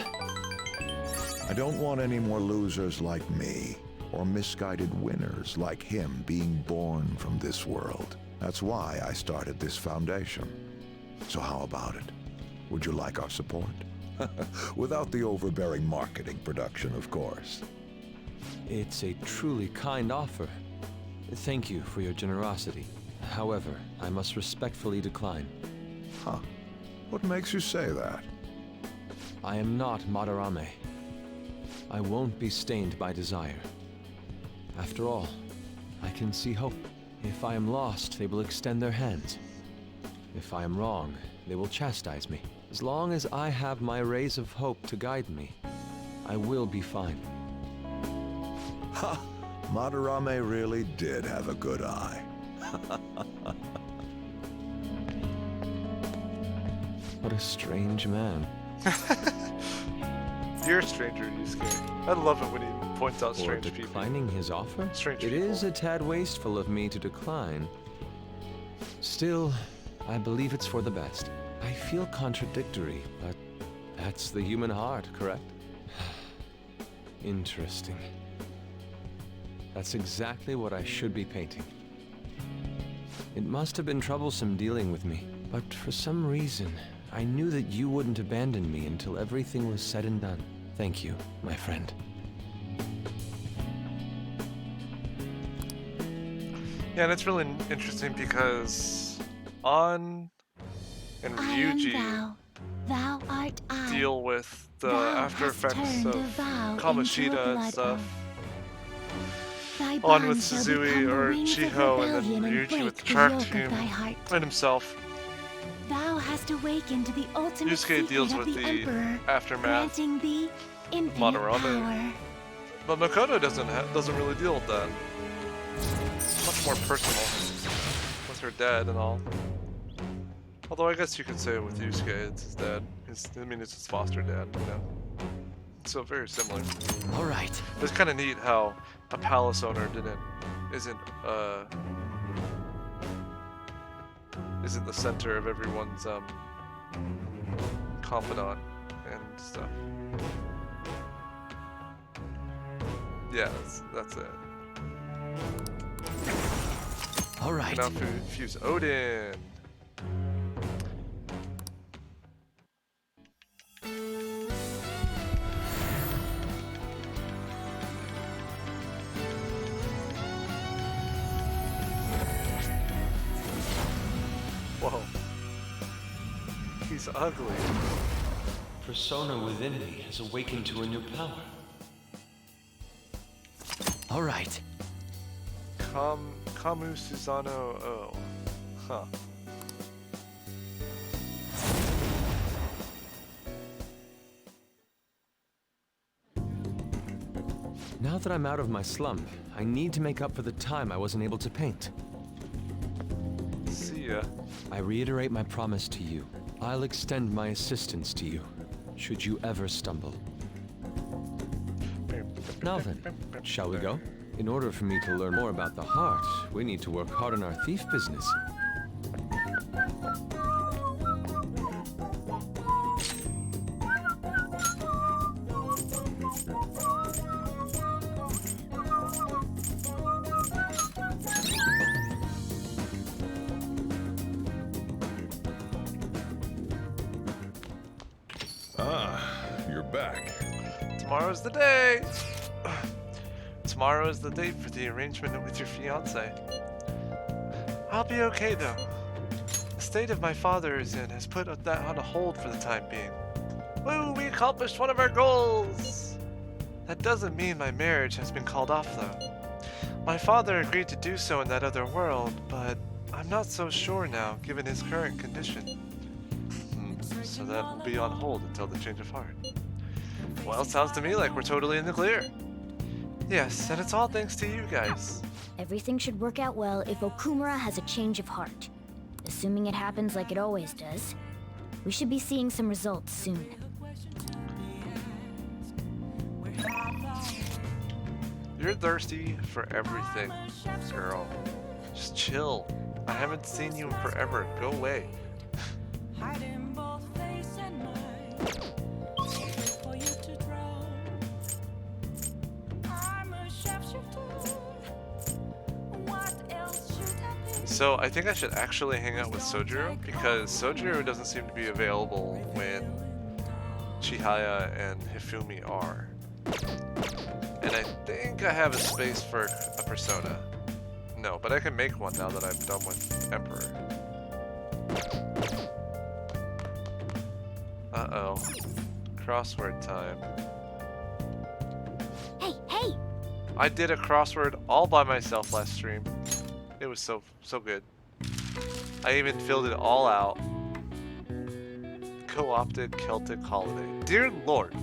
I don't want any more losers like me, or misguided winners like him being born from this world. That's why I started this foundation. So how about it? Would you like our support? Without the overbearing marketing production, of course. It's a truly kind offer. Thank you for your generosity. However, I must respectfully decline. Huh. What makes you say that? I am not Madarame. I won't be stained by desire. After all, I can see hope. If I am lost, they will extend their hands. If I am wrong, they will chastise me. As long as I have my rays of hope to guide me, I will be fine. Ha! Madarame really did have a good eye. What a strange man. You're a stranger, Yusuke. I love it when he points out For strange people. declining his offer? Strange It is people. a tad wasteful of me to decline. Still, I believe it's for the best. I feel contradictory, but that's the human heart, correct? Interesting. That's exactly what I should be painting. It must have been troublesome dealing with me, but for some reason, I knew that you wouldn't abandon me until everything was said and done. Thank you, my friend. Yeah, and it's really interesting because On and I am Ryuji thou, thou art I. deal with the Thou after hast effects turned of a vow into a Kamoshida and blood stuff. oath. Thy On with bond shall Suzui become the or wings of Chiho, and then rebellion Ryuji break with the the track yoke of team thy heart. and himself. Thou hast awakened the ultimate Yusuke secret deals of with the the Emperor, aftermath. granting thee infinite Madarame. power. But Makoto doesn't really deal with that. Much more personal with her dad and all. Although I guess you could say with Yusuke, it's his dad. It's his foster dad, you know. So very similar. All right. It's kind of neat how a palace owner isn't the center of everyone's confidant and stuff. Yeah, that's it. All We right. can now fuse Odin. Whoa. He's ugly. Persona within me has awakened to a new power. All right. Kamu Susano O. Huh. Now that I'm out of my slump, I need to make up for the time I wasn't able to paint. See ya. I reiterate my promise to you. I'll extend my assistance to you, should you ever stumble. Now then, shall we go? In order for me to learn more about the heart, we need to work hard on our thief business. Ah, you're back. Tomorrow's the day! Tomorrow is the date for the arrangement with your fiance. I'll be okay though. The state of my father is in has put that on a hold for the time being. Woo, we accomplished one of our goals! That doesn't mean my marriage has been called off though. My father agreed to do so in that other world, but I'm not so sure now given his current condition. So that will be on hold until the change of heart. Well, it sounds to me like we're totally in the clear. Yes, and it's all thanks to you guys. Everything should work out well if Okumura has a change of heart. Assuming it happens like it always does, we should be seeing some results soon. You're thirsty for everything, girl. Just chill. I haven't seen you in forever. Go away. Hiding both face and mind for you to drown. I'm a shapeshifter. What else should I be? So I think I should actually hang out with Sojiro because Sojiro doesn't seem to be available when Chihaya and Hifumi are. And I think I have a space for a persona. No, but I can make one now that I'm done with Emperor. Uh-oh. Crossword time. Hey! I did a crossword all by myself last stream. It was so good. I even filled it all out. Co-opted Celtic holiday. Dear Lord.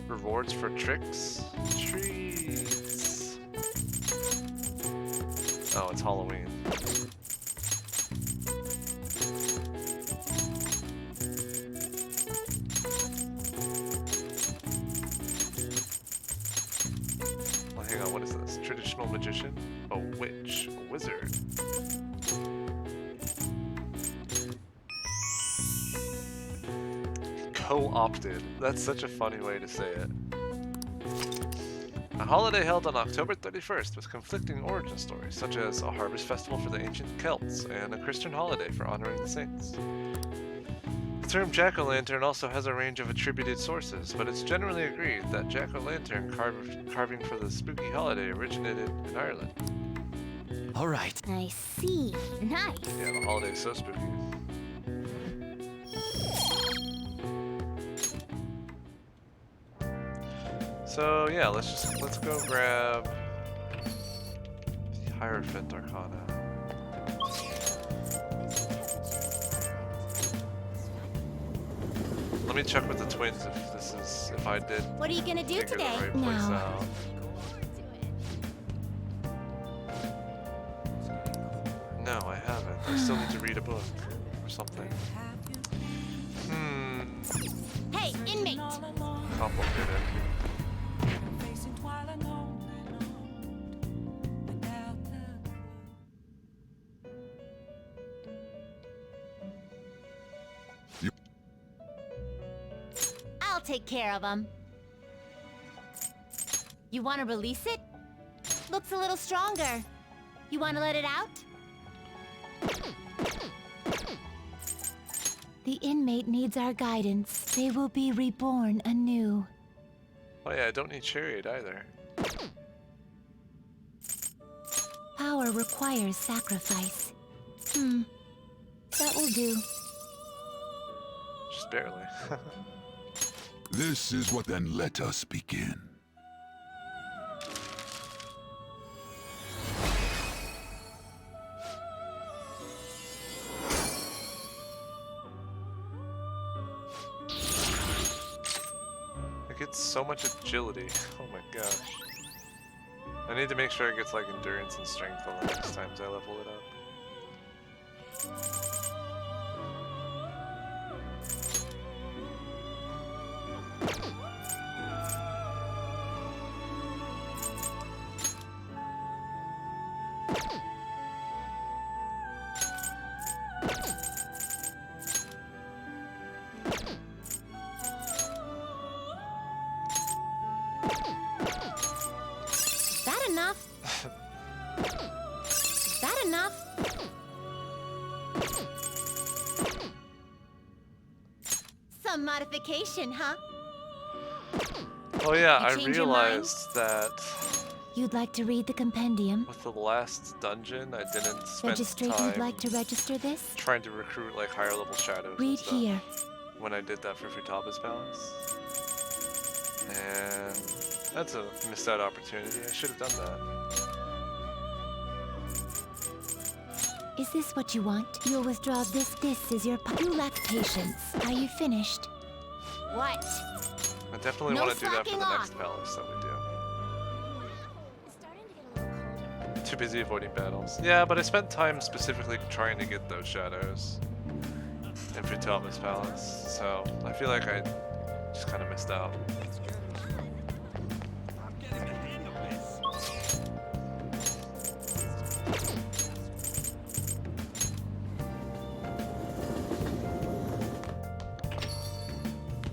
Rewards for tricks? Treats. Oh, it's Halloween. Well, hang on, what is this? Traditional magician? A witch? A wizard? Co-opted. That's such a funny way to say it. A holiday held on October 31st with conflicting origin stories, such as a harvest festival for the ancient Celts and a Christian holiday for honoring the saints. The term jack-o'-lantern also has a range of attributed sources, but it's generally agreed that jack-o'-lantern carving for the spooky holiday originated in Ireland. All right. I see. Nice. Yeah, the holiday is so spooky. So yeah, let's go grab the Hierophant Arcana. Let me check with the twins if I did What are you gonna do figure the today? right place No. out. No, I haven't. I still need to read a book or something. Hey, inmate! All alone, Complicated. facing twilight on and on, without the I'll take care of him. You want to release it? Looks a little stronger. You want to let it out? The inmate needs our guidance. They will be reborn anew. Oh yeah, I don't need chariot either. Power requires sacrifice. That will do. Just barely. This is what then let us begin. It gets so much agility. Oh my gosh. I need to make sure it gets like endurance and strength all the next times I level it up. Is that enough? Is that enough? Some modification, huh? Oh yeah, You I change your mind? realized that You'd like to read the compendium? with the last dungeon, I didn't spend Registrate time you'd like to register this? trying to recruit like higher level shadows and Read stuff here. when I did that for Futaba's Palace. And that's a missed out opportunity. I should have done that. Is this what you want? You'll withdraw this. This is your. You lack patience. Are you finished? What? I definitely No want to do that for slacking the off. next palace that we do. It's starting to get a little colder. Too busy avoiding battles. Yeah, but I spent time specifically trying to get those shadows in Futaba's Palace, so I feel like I just kind of missed out.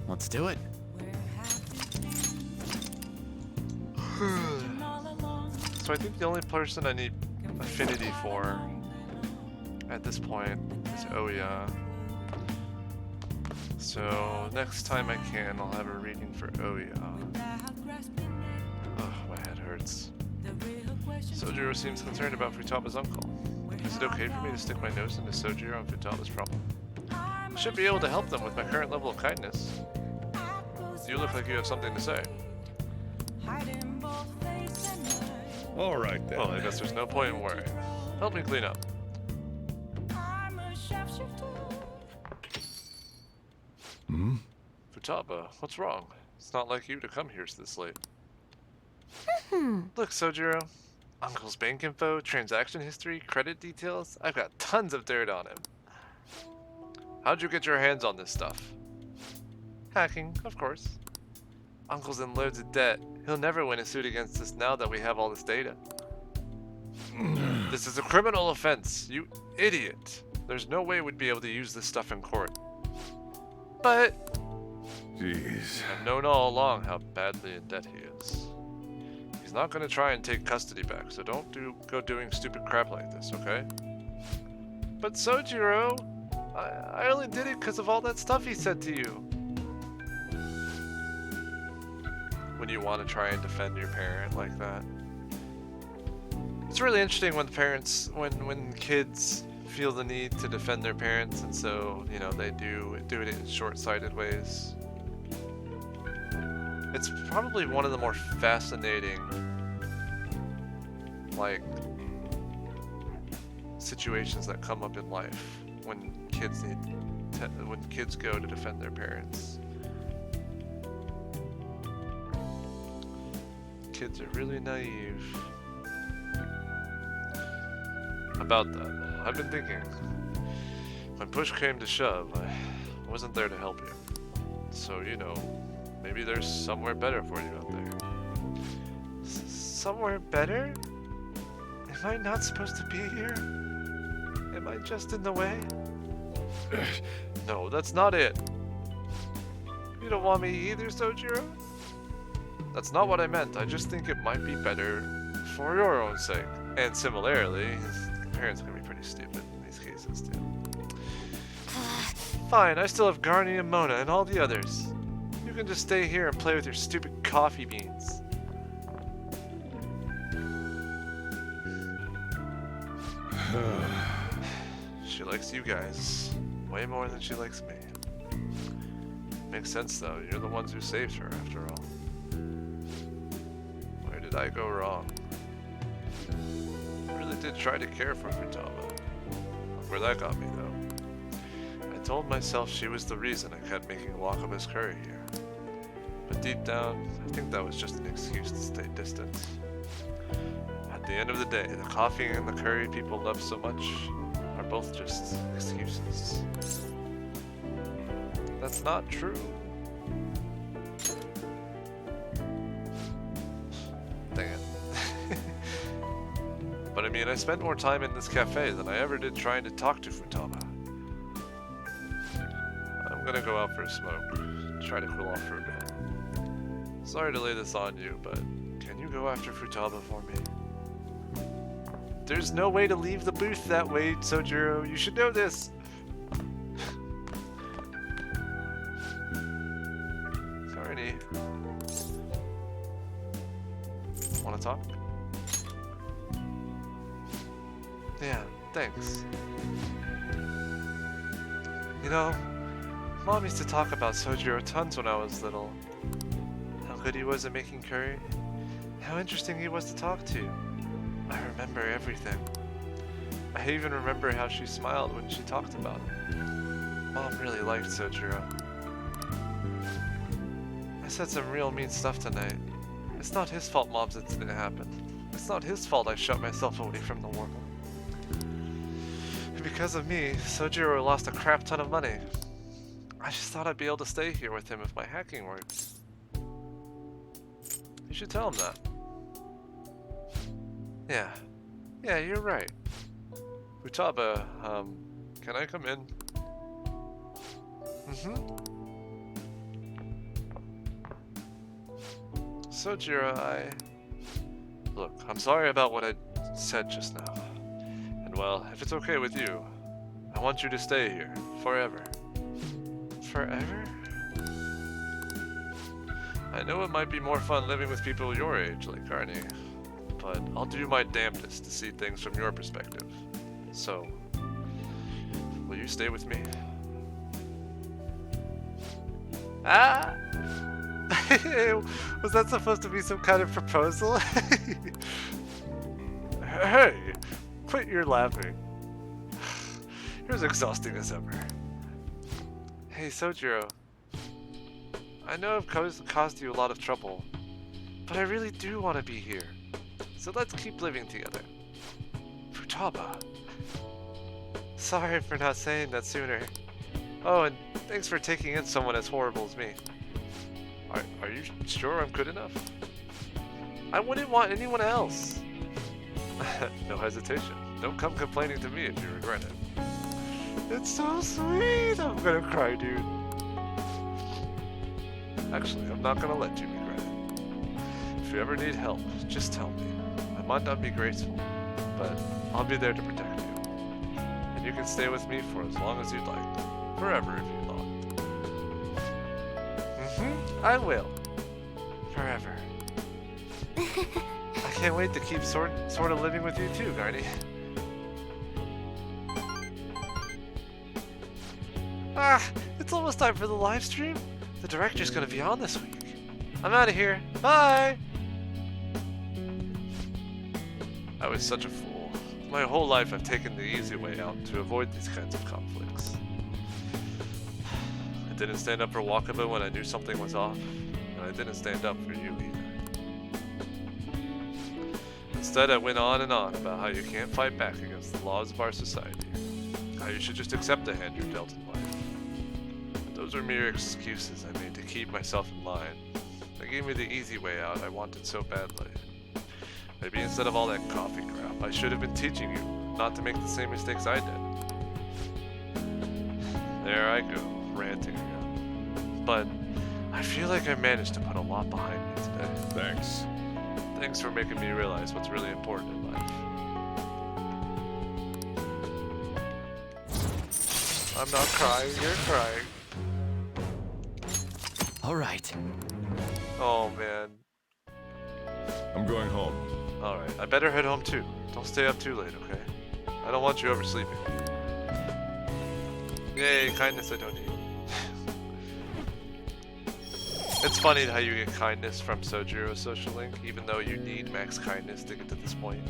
Let's do it. So I think the only person I need affinity for at this point is Oya. So next time I can, I'll have a reading for Oya. Ugh, my head hurts. Sojiro seems concerned about Futaba's uncle. Is it okay for me to stick my nose into Sojiro and Futaba's problem? I should be able to help them with my current level of kindness. You look like you have something to say. All right then. Well, I guess there's no point in worrying. Help me clean up. Futaba, what's wrong? It's not like you to come here this late. Look, Sojiro. Uncle's bank info, transaction history, credit details. I've got tons of dirt on him. How'd you get your hands on this stuff? Hacking, of course. Uncle's in loads of debt. He'll never win a suit against us now that we have all this data. This is a criminal offense, you idiot. There's no way we'd be able to use this stuff in court. But Jeez. I've known all along how badly in debt he is. He's not gonna try and take custody back, so don't go doing stupid crap like this, okay? But Sojiro, I only did it because of all that stuff he said to you. When you want to try and defend your parent like that. It's really interesting when the parents, when kids feel the need to defend their parents, and so, you know, they do it in short-sighted ways. It's probably one of the more fascinating, like, situations that come up in life when kids go to defend their parents. Kids are really naive about that. I've been thinking, when push came to shove, I wasn't there to help you. So, you know, maybe there's somewhere better for you out there. Somewhere better? Am I not supposed to be here? Am I just in the way? No, that's not it. You don't want me either, Sojiro? That's not what I meant. I just think it might be better for your own sake. And similarly, his parents can be pretty stupid in these cases too. Fine, I still have Garny and Mona and all the others. You can just stay here and play with your stupid coffee beans. She likes you guys way more than she likes me. Makes sense though, you're the ones who saved her after all. Where did I go wrong? I really did try to care for Futaba. Look where that got me though. I told myself she was the reason I kept making Wakaba's curry here. But deep down, I think that was just an excuse to stay distant. At the end of the day, the coffee and the curry people love so much are both just excuses. That's not true. Dang it. But I mean, I spent more time in this cafe than I ever did trying to talk to Futaba. I'm gonna go out for a smoke, try to cool off for a bit. Sorry to lay this on you, but can you go after Futaba for me? There's no way to leave the booth that way, Sojiro. You should know this. Garny. Wanna talk? Yeah, thanks. You know, Mom used to talk about Sojiro tons when I was little. How good he was at making curry. How interesting he was to talk to. I remember everything. I even remember how she smiled when she talked about him. Mom really liked Sojiro. I said some real mean stuff tonight. It's not his fault Mom's incident happened. It's not his fault I shut myself away from the world. And because of me, Sojiro lost a crap ton of money. I just thought I'd be able to stay here with him if my hacking works. You should tell him that. Yeah, you're right. Futaba, can I come in? Sojiro, Look, I'm sorry about what I said just now. And well, if it's okay with you, I want you to stay here, forever. Forever? I know it might be more fun living with people your age, like Garny, but I'll do my damnedest to see things from your perspective. So, will you stay with me? Ah! Was that supposed to be some kind of proposal? Hey! Quit your laughing. You're as exhausting as ever. Hey, Sojiro. I know I've caused you a lot of trouble, but I really do want to be here. So let's keep living together. Futaba. Sorry for not saying that sooner. Oh, and thanks for taking in someone as horrible as me. Are you sure I'm good enough? I wouldn't want anyone else. No hesitation. Don't come complaining to me if you regret it. It's so sweet. I'm gonna cry, dude. Actually, I'm not gonna let you regret it. If you ever need help, just tell me. I might not be graceful, but I'll be there to protect you. And you can stay with me for as long as you'd like. Forever if you'd like. I will. Forever. I can't wait to keep sort of living with you too, Garny. Ah, it's almost time for the live stream. The director's gonna be on this week. I'm out of here. Bye! I was such a fool. My whole life I've taken the easy way out to avoid these kinds of conflicts. I didn't stand up for Wakaba when I knew something was off, and I didn't stand up for you either. Instead, I went on and on about how you can't fight back against the laws of our society, how you should just accept the hand you're dealt in life. But those were mere excuses I made to keep myself in line. They gave me the easy way out I wanted so badly. Maybe instead of all that coffee crap, I should have been teaching you not to make the same mistakes I did. There I go, ranting again. But I feel like I managed to put a lot behind me today. Thanks. Thanks for making me realize what's really important in life. I'm not crying, you're crying. All right. Oh man. I'm going home. Alright, I better head home too. Don't stay up too late, okay? I don't want you oversleeping. Yay, kindness I don't need. It's funny how you get kindness from Sojiro's social link, even though you need max kindness to get to this point.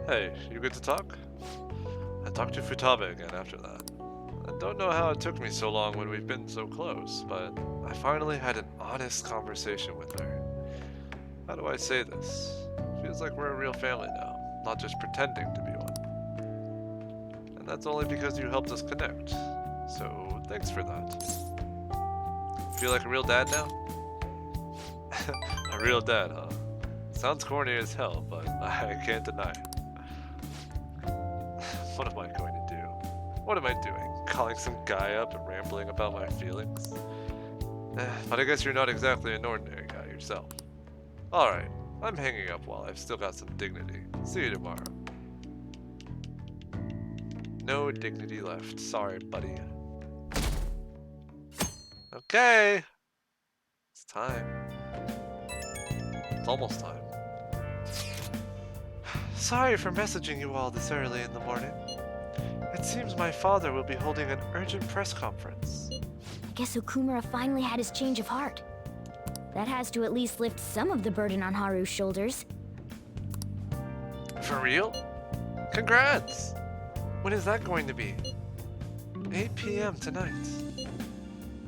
Hey, you good to talk? I talked to Futaba again after that. I don't know how it took me so long when we've been so close, but I finally had an honest conversation with her. How do I say this? Feels like we're a real family now, not just pretending to be one. And that's only because you helped us connect. So, thanks for that. Feel like a real dad now? A real dad, huh? Sounds corny as hell, but I can't deny it. What am I going to do? What am I doing? Calling some guy up and rambling about my feelings? But I guess you're not exactly an ordinary guy yourself. Alright, I'm hanging up while I've still got some dignity. See you tomorrow. No dignity left. Sorry, buddy. Okay. It's time. It's almost time. Sorry for messaging you all this early in the morning. It seems my father will be holding an urgent press conference. I guess Okumura finally had his change of heart. That has to at least lift some of the burden on Haru's shoulders. For real? Congrats! When is that going to be? 8 p.m. tonight.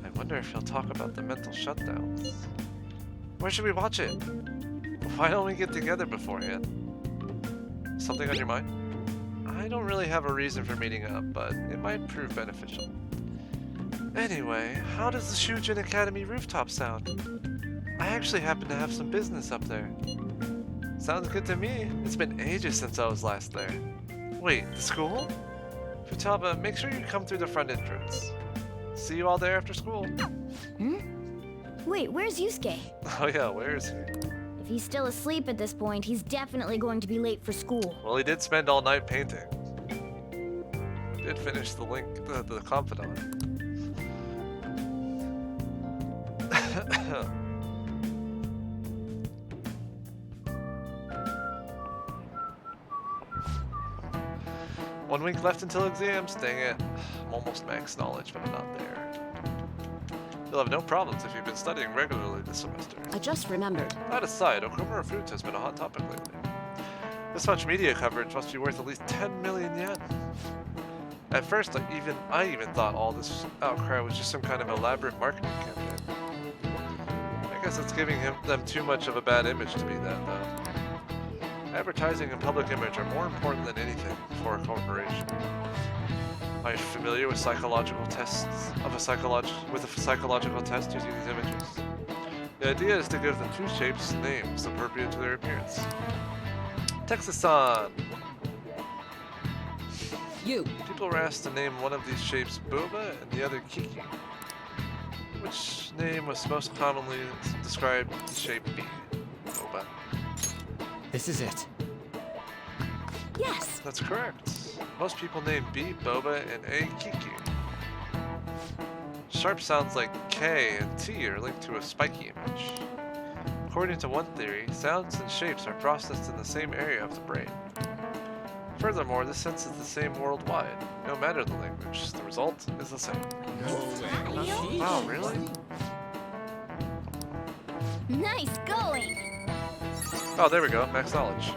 I wonder if he'll talk about the mental shutdowns. Where should we watch it? Why don't we get together beforehand? Something on your mind? I don't really have a reason for meeting up, but it might prove beneficial. Anyway, how does the Shujin Academy rooftop sound? I actually happen to have some business up there. Sounds good to me. It's been ages since I was last there. Wait, the school? Futaba, make sure you come through the front entrance. See you all there after school. Wait, where's Yusuke? Oh yeah, where is he? If he's still asleep at this point, he's definitely going to be late for school. Well, he did spend all night painting. Did finish the the confidant. One week left until exams, dang it. I'm almost max knowledge, but I'm not there. You'll have no problems if you've been studying regularly this semester. I just remembered. That aside, Okumura Fruits has been a hot topic lately. This much media coverage must be worth at least 10 million yen. At first, I even thought all this outcry was just some kind of elaborate marketing campaign. I guess it's giving them too much of a bad image to be that, though. Advertising and public image are more important than anything for a corporation. Are you familiar with psychological tests with a psychological test using these images? The idea is to give the two shapes names appropriate to their appearance. Texas-san! You. People were asked to name one of these shapes Boba and the other Kiki. Which name was most commonly described the shape B? Boba. This is it. Yes. That's correct. Most people name B Boba and A Kiki. Sharp sounds like K and T are linked to a spiky image. According to one theory, sounds and shapes are processed in the same area of the brain. Furthermore, this sense is the same worldwide, no matter the language. The result is the same. Wow, really? Nice going. Oh, there we go, max knowledge.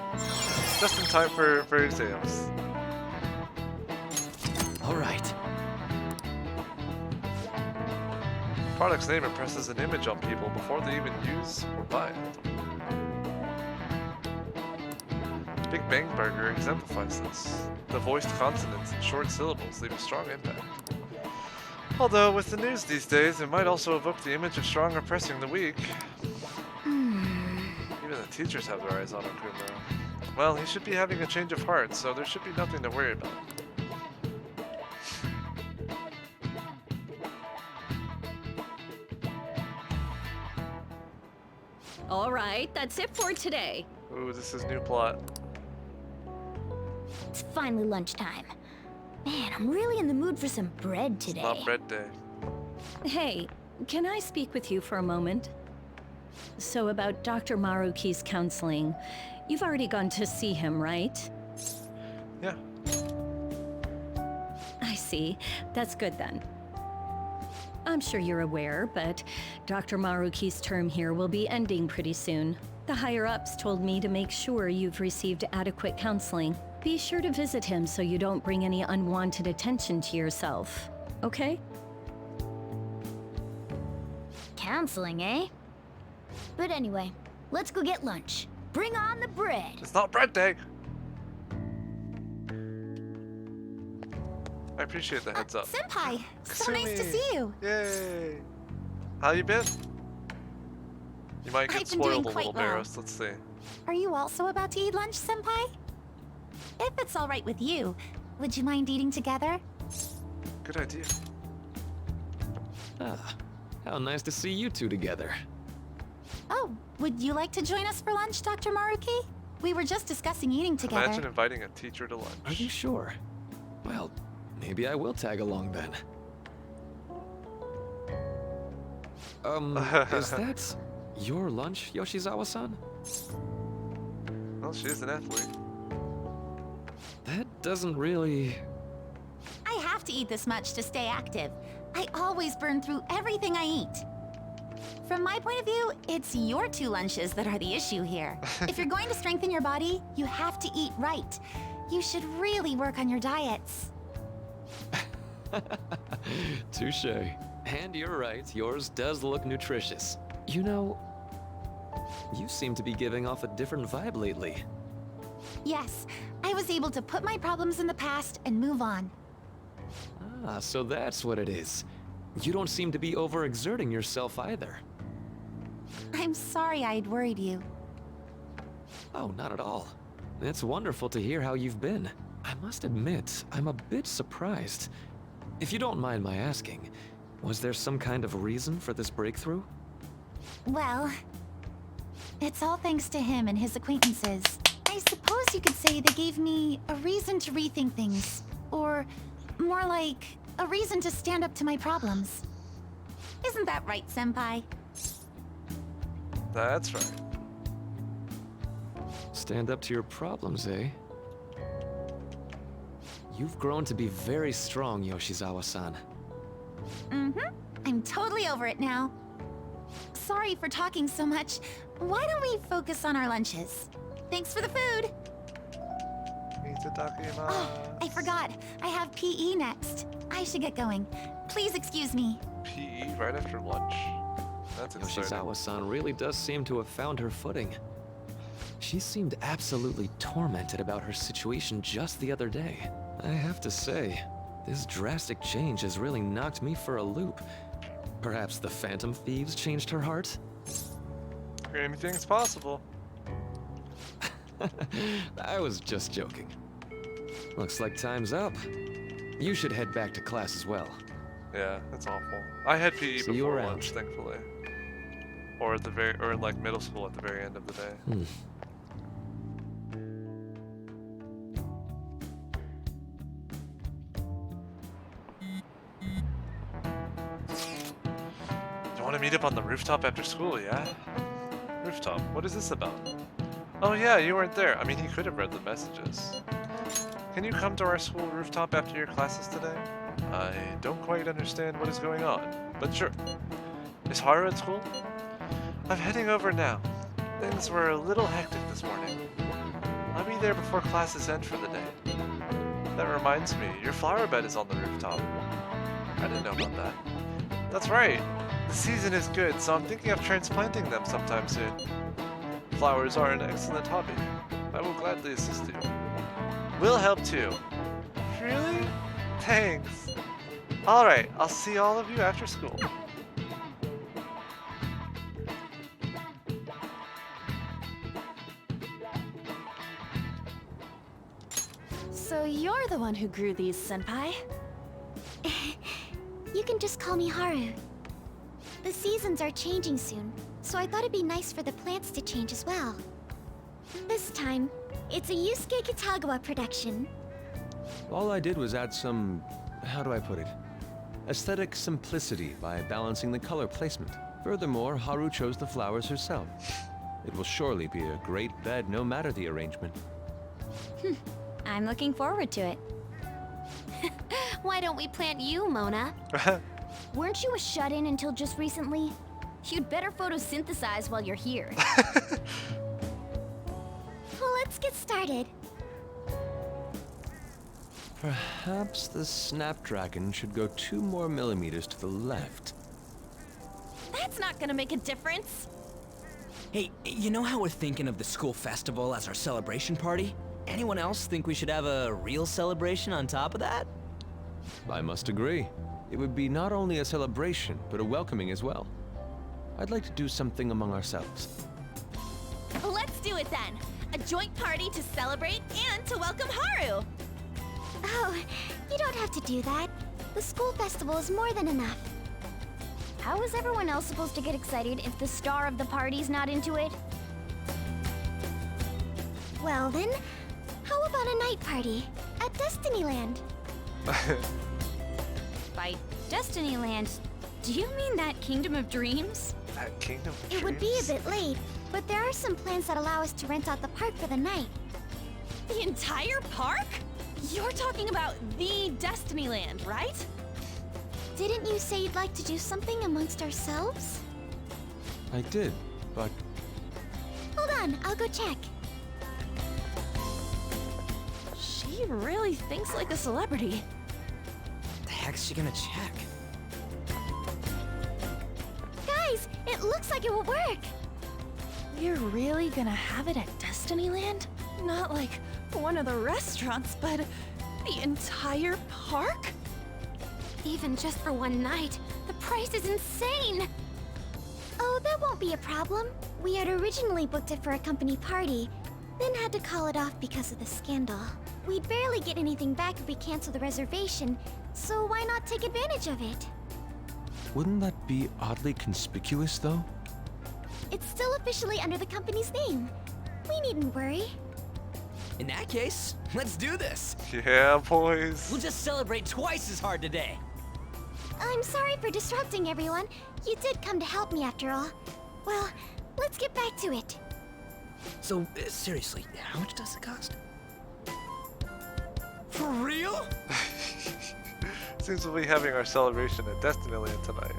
Just in time for exams. All right. Product's name impresses an image on people before they even use or buy it. Big Bang Burger exemplifies this. The voiced consonants and short syllables leave a strong impact. Although, with the news these days, it might also evoke the image of strong oppressing the weak. Even the teachers have their eyes on Okumura. Well, he should be having a change of heart, so there should be nothing to worry about. All right, that's it for today. Ooh, this is new plot. It's finally lunchtime. Man, I'm really in the mood for some bread It's today. not bread day. Hey, can I speak with you for a moment? So about Dr. Maruki's counseling, you've already gone to see him, right? Yeah. I see. That's good then. I'm sure you're aware, but Dr. Maruki's term here will be ending pretty soon. The higher-ups told me to make sure you've received adequate counseling. Be sure to visit him so you don't bring any unwanted attention to yourself, okay? Counseling, eh? But anyway, let's go get lunch. Bring on the bread. It's not bread day! I appreciate the heads up. Senpai, so nice to Kasumi. see you. Yay! How you been? You might get I've been doing spoiled a quite little, well. Barrows. Let's see. Are you also about to eat lunch, Senpai? If it's all right with you, would you mind eating together? Good idea. Ah, how nice to see you two together. Oh, would you like to join us for lunch, Dr. Maruki? We were just discussing eating together. Imagine inviting a teacher to lunch. Are you sure? Well, maybe I will tag along then. Is that your lunch, Yoshizawa-san? Well, she is an athlete. That doesn't really... I have to eat this much to stay active. I always burn through everything I eat. From my point of view, it's your two lunches that are the issue here. If you're going to strengthen your body, you have to eat right. You should really work on your diets. Touché. And you're right, yours does look nutritious. You know, you seem to be giving off a different vibe lately. Yes, I was able to put my problems in the past and move on. Ah, so that's what it is. You don't seem to be overexerting yourself either. I'm sorry I'd worried you. Oh, not at all. It's wonderful to hear how you've been. I must admit, I'm a bit surprised. If you don't mind my asking, was there some kind of reason for this breakthrough? Well, it's all thanks to him and his acquaintances. I suppose you could say they gave me a reason to rethink things. Or more like, a reason to stand up to my problems. Isn't that right, Senpai? That's right. Stand up to your problems, eh? You've grown to be very strong, Yoshizawa-san. Mm-hmm. I'm totally over it now. Sorry for talking so much. Why don't we focus on our lunches? Thanks for the food! Itadakimasu. Oh, I forgot. I have PE next. I should get going. Please excuse me. PE right after lunch? That's exciting. Yoshizawa-san really does seem to have found her footing. She seemed absolutely tormented about her situation just the other day. I have to say, this drastic change has really knocked me for a loop. Perhaps the Phantom Thieves changed her heart? Anything's possible. I was just joking. Looks like time's up. You should head back to class as well. Yeah, that's awful. I had PE See you before around. lunch, thankfully. Or at the or in like middle school at the very end of the day. You want to meet up on the rooftop after school, yeah? Rooftop, what is this about? Oh yeah, you weren't there. I mean, he could have read the messages. Can you come to our school rooftop after your classes today? I don't quite understand what is going on, but sure. Is Haru at school? I'm heading over now. Things were a little hectic this morning. I'll be there before classes end for the day. That reminds me, your flower bed is on the rooftop. I didn't know about that. That's right. The season is good, so I'm thinking of transplanting them sometime soon. Flowers are an excellent hobby. I will gladly assist you. We'll help too. Really? Thanks. Alright, I'll see all of you after school. So you're the one who grew these, Senpai? You can just call me Haru. The seasons are changing soon, so I thought it'd be nice for the plants to change as well. This time, it's a Yusuke Kitagawa production. All I did was add some, how do I put it? Aesthetic simplicity by balancing the color placement. Furthermore, Haru chose the flowers herself. It will surely be a great bed no matter the arrangement. I'm looking forward to it. Why don't we plant you, Mona? Weren't you a shut-in until just recently? You'd better photosynthesize while you're here. Well, let's get started. Perhaps the Snapdragon should go 2 more millimeters to the left. That's not gonna make a difference. Hey, you know how we're thinking of the school festival as our celebration party? Anyone else think we should have a real celebration on top of that? I must agree. It would be not only a celebration, but a welcoming as well. I'd like to do something among ourselves. Let's do it then. A joint party to celebrate and to welcome Haru. Oh, you don't have to do that. The school festival is more than enough. How is everyone else supposed to get excited if the star of the party's not into it? Well then, how about a night party at Destinyland? By Destinyland, do you mean that Kingdom of Dreams? That Kingdom of It would be a Dreams? bit late, but there are some plans that allow us to rent out the park for the night. The entire park? You're talking about the Destinyland, right? Didn't you say you'd like to do something amongst ourselves? I did, but Hold on, I'll go check. She really thinks like a celebrity. The heck's she gonna check? Guys, it looks like it will work. You're really gonna have it at Destinyland? Not like one of the restaurants, but the entire park? Even just for one night, the price is insane. Oh, that won't be a problem. We had originally booked it for a company party, then had to call it off because of the scandal. We'd barely get anything back if we cancel the reservation, so why not take advantage of it? wouldn't that be oddly conspicuous, though? It's still officially under the company's name. We needn't worry. In that case, let's do this. Yeah, boys. We'll just celebrate twice as hard today. I'm sorry for disrupting everyone. You did come to help me after all. Well, let's get back to it. So, seriously, how much does it cost? For real? Seems we'll be having our celebration at Destinyland tonight.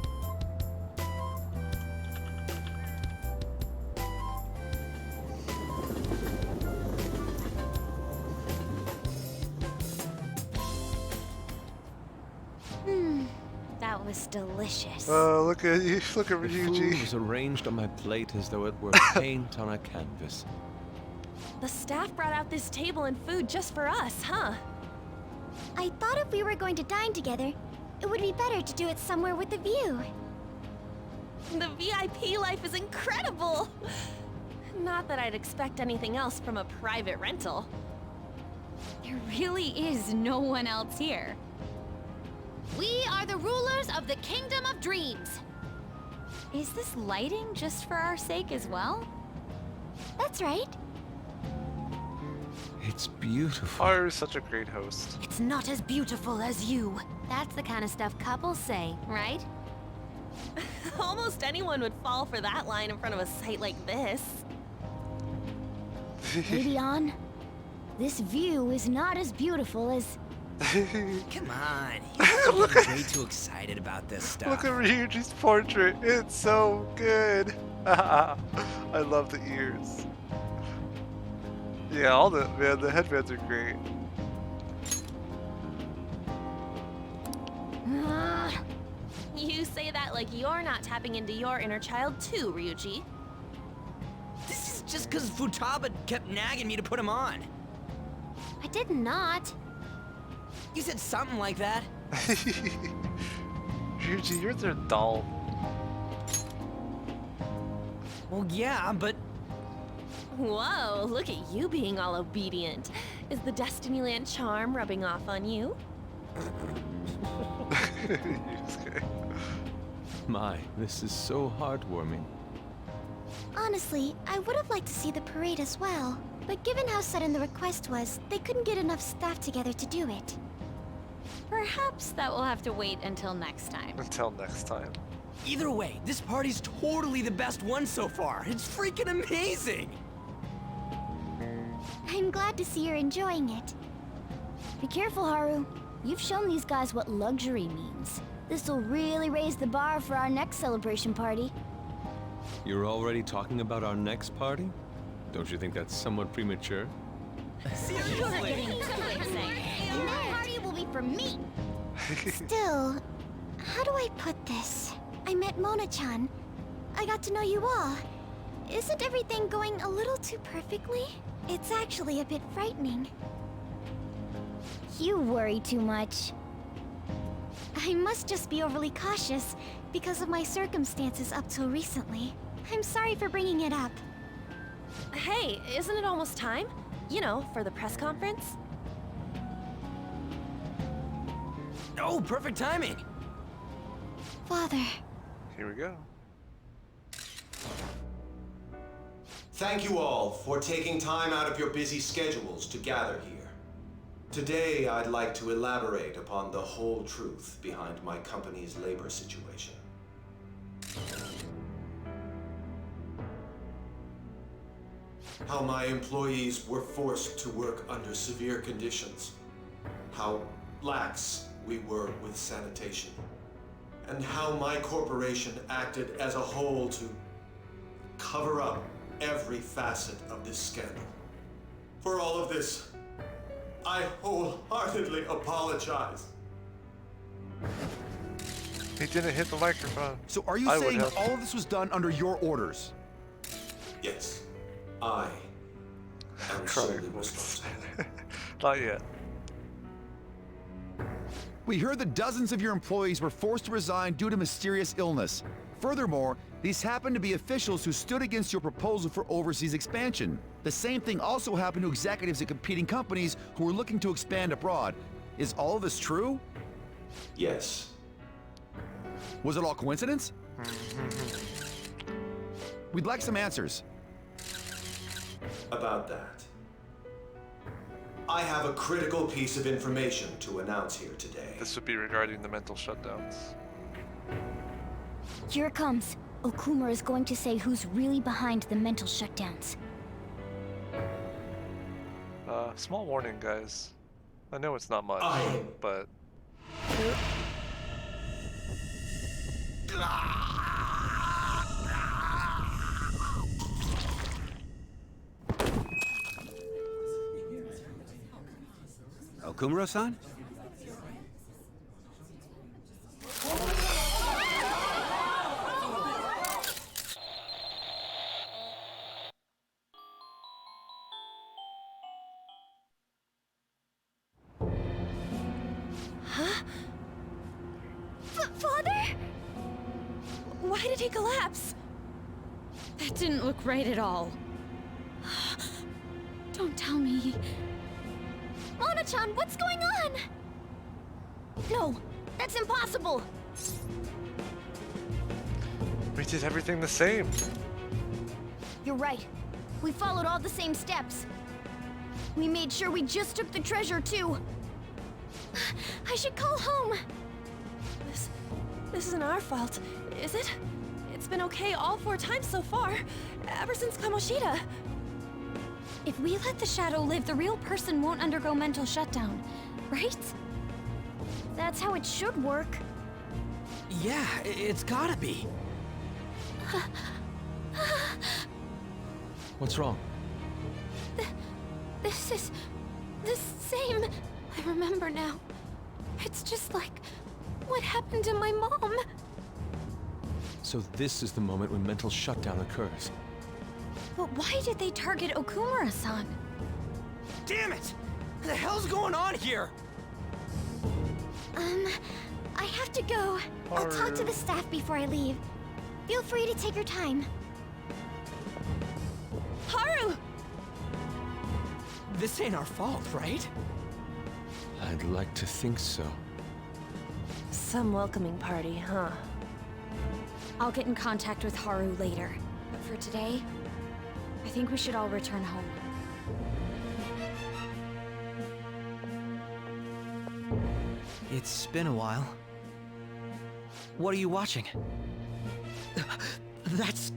That was delicious. Oh, look at you! Look at The Ryuji. food was arranged on my plate as though it were paint on a canvas. The staff brought out this table and food just for us, huh? I thought if we were going to dine together, it would be better to do it somewhere with a view. The VIP life is incredible! Not that I'd expect anything else from a private rental. There really is no one else here. We are the rulers of the Kingdom of Dreams. Is this lighting just for our sake as well? That's right. It's beautiful. Haru's such a great host. It's not as beautiful as you. That's the kind of stuff couples say, right? Almost anyone would fall for that line in front of a site like this. Lady On, this view is not as beautiful as... Come on, you're getting way too excited about this stuff. Look at Ryuji's portrait. It's so good. I love the ears. Yeah, all the headbands are great. You say that like you're not tapping into your inner child too, Ryuji. This is just because Futaba kept nagging me to put him on. I did not. You said something like that. Ryuji, you're their doll. Well, yeah, but Whoa, look at you being all obedient. Is the Destinyland charm rubbing off on you? Yusuke. My, this is so heartwarming. Honestly, I would have liked to see the parade as well. But given how sudden the request was, they couldn't get enough staff together to do it. Perhaps that will have to wait until next time. Until next time. Either way, this party's totally the best one so far. It's freaking amazing! I'm glad to see you're enjoying it. Be careful, Haru. You've shown these guys what luxury means. This'll really raise the bar for our next celebration party. You're already talking about our next party? Don't you think that's somewhat premature? Seriously? You're getting embarrassing. And that party will be for me. Still, how do I put this? I met Mona-chan. I got to know you all. Isn't everything going a little too perfectly? It's actually a bit frightening. You worry too much. I must just be overly cautious because of my circumstances up till recently. I'm sorry for bringing it up. Hey, isn't it almost time? You know, for the press conference? Oh, perfect timing! Father. Here we go. Thank you all for taking time out of your busy schedules to gather here. Today, I'd like to elaborate upon the whole truth behind my company's labor situation. How my employees were forced to work under severe conditions. How lax we were with sanitation. And how my corporation acted as a whole to cover up every facet of this scandal. For all of this, I wholeheartedly apologize. He didn't hit the microphone. So are you I would saying have. all of this was done under your orders? Yes, I am solely responsible. Not yet. We heard that dozens of your employees were forced to resign due to mysterious illness. Furthermore, these happened to be officials who stood against your proposal for overseas expansion. The same thing also happened to executives at competing companies who were looking to expand abroad. Is all of this true? Yes. Was it all coincidence? We'd like some answers. About that. I have a critical piece of information to announce here today. This would be regarding the mental shutdowns. Here it comes. Okumura is going to say who's really behind the mental shutdowns. Small warning, guys. I know it's not much, but... Okumura-san? Huh? Father? Why did he collapse? That didn't look right at all. Don't tell me. Mona-chan, what's going on? No, that's impossible. We did everything the same. You're right. We followed all the same steps. We made sure we just took the treasure, too. I should call home. This isn't our fault, is it? It's been okay all 4 times so far, ever since Kamoshida. If we let the shadow live, the real person won't undergo mental shutdown, right? That's how it should work. Yeah, it's gotta be. What's wrong? This is the same. I remember now. It's just like what happened to my mom. So this is the moment when mental shutdown occurs. But why did they target Okumura-san? Damn it! What the hell's going on here? I have to go. I'll talk to the staff before I leave. Feel free to take your time. Haru! This ain't our fault, right? I'd like to think so. Some welcoming party, huh? I'll get in contact with Haru later. But for today, I think we should all return home. It's been a while. What are you watching? That's...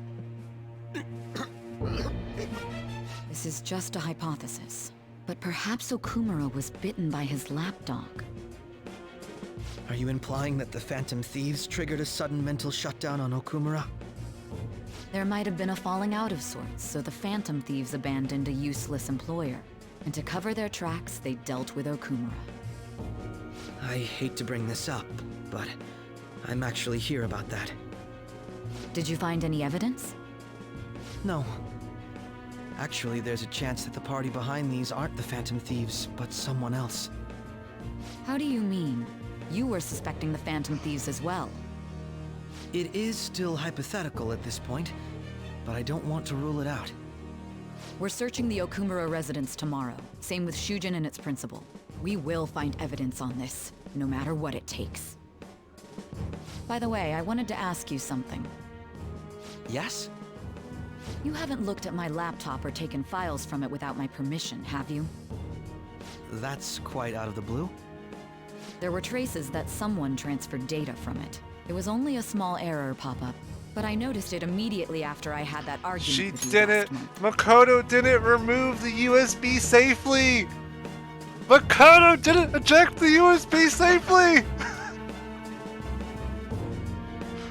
This is just a hypothesis, but perhaps Okumura was bitten by his lapdog. Are you implying that the Phantom Thieves triggered a sudden mental shutdown on Okumura? There might have been a falling out of sorts, so the Phantom Thieves abandoned a useless employer. And to cover their tracks, they dealt with Okumura. I hate to bring this up, but I'm actually here about that. Did you find any evidence? No. Actually, there's a chance that the party behind these aren't the Phantom Thieves, but someone else. How do you mean? You were suspecting the Phantom Thieves as well. It is still hypothetical at this point, but I don't want to rule it out. We're searching the Okumura residence tomorrow. Same with Shujin and its principal. We will find evidence on this, no matter what it takes. By the way, I wanted to ask you something. Yes? You haven't looked at my laptop or taken files from it without my permission, have you? That's quite out of the blue. There were traces that someone transferred data from it. It was only a small error pop-up, but I noticed it immediately after I had that argument She with you didn't. last month. Makoto didn't remove the USB safely. Makoto didn't eject the USB safely.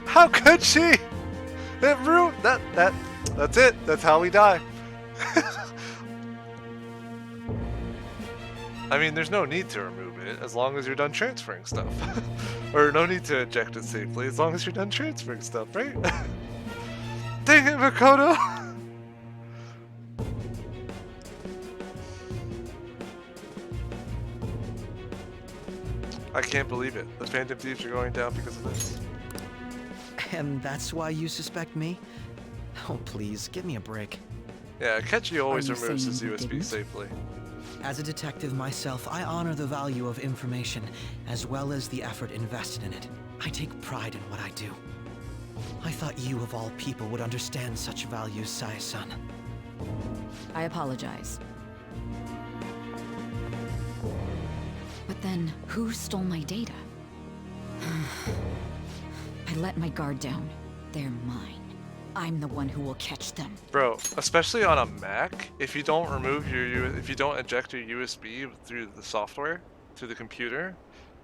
How could she? It ruined that's it. That's how we die. I mean, there's no need to remove it as long as you're done transferring stuff. Or no need to eject it safely as long as you're done transferring stuff, right? Dang it, Makoto! I can't believe it. The Phantom Thieves are going down because of this. And that's why you suspect me? Oh, please, give me a break. Yeah, Akechi always Are you removes his saying you USB didn't? safely. As a detective myself, I honor the value of information, as well as the effort invested in it. I take pride in what I do. I thought you, of all people, would understand such values, Sae-san. I apologize. But then, who stole my data? I let my guard down. They're mine. I'm the one who will catch them. Bro, especially on a Mac, if you don't remove if you don't eject your USB through the software, through the computer,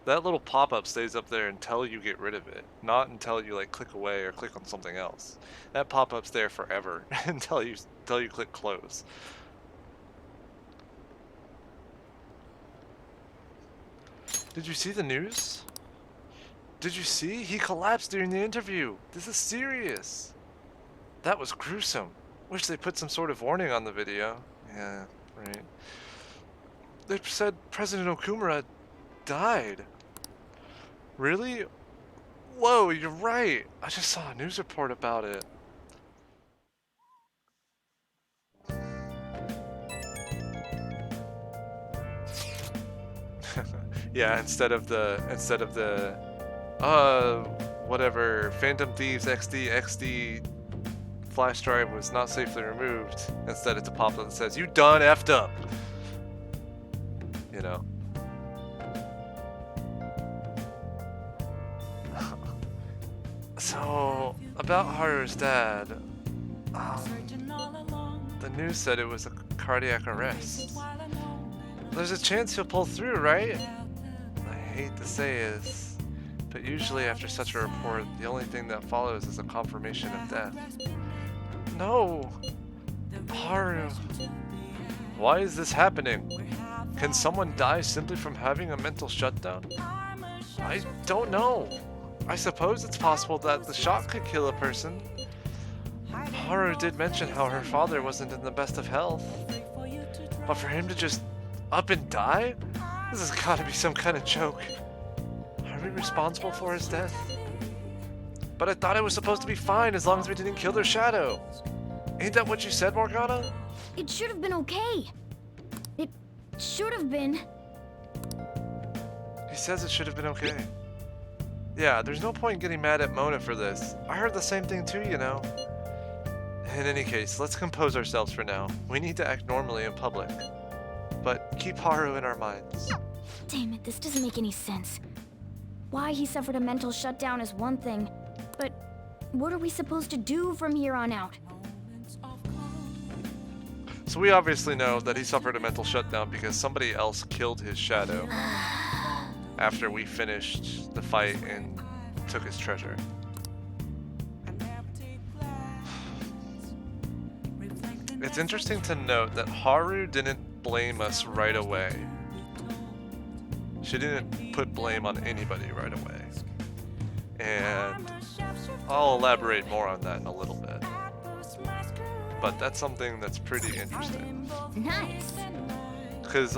that little pop-up stays up there until you get rid of it, not until you like click away or click on something else. That pop-up's there forever until you click close. Did you see the news? Did you see? He collapsed during the interview. This is serious. That was gruesome. Wish they put some sort of warning on the video. Yeah, right. They said President Okumura died. Really? Whoa, you're right. I just saw a news report about it. Yeah, instead of the whatever Phantom Thieves XD flash drive was not safely removed. Instead, it's a pop-up that says, "You done effed up." You know. So about Haru's dad, the news said it was a cardiac arrest. There's a chance he'll pull through, right? I hate to say this, but usually after such a report, the only thing that follows is a confirmation of death. No! Haru! Why is this happening? Can someone die simply from having a mental shutdown? I don't know. I suppose it's possible that the shock could kill a person. Haru did mention how her father wasn't in the best of health. But for him to just up and die? This has gotta be some kind of joke. Are we responsible for his death? But I thought it was supposed to be fine as long as we didn't kill their shadow. Ain't that what you said, Morgana? It should have been okay. It should have been. He says it should have been okay. Yeah, there's no point getting mad at Mona for this. I heard the same thing too, you know. In any case, let's compose ourselves for now. We need to act normally in public. But keep Haru in our minds. Damn it, this doesn't make any sense. Why he suffered a mental shutdown is one thing, but what are we supposed to do from here on out? So we obviously know that he suffered a mental shutdown because somebody else killed his shadow after we finished the fight and took his treasure. It's interesting to note that Haru didn't blame us right away. She didn't put blame on anybody right away. And I'll elaborate more on that in a little bit. But that's something that's pretty interesting. Nice. Because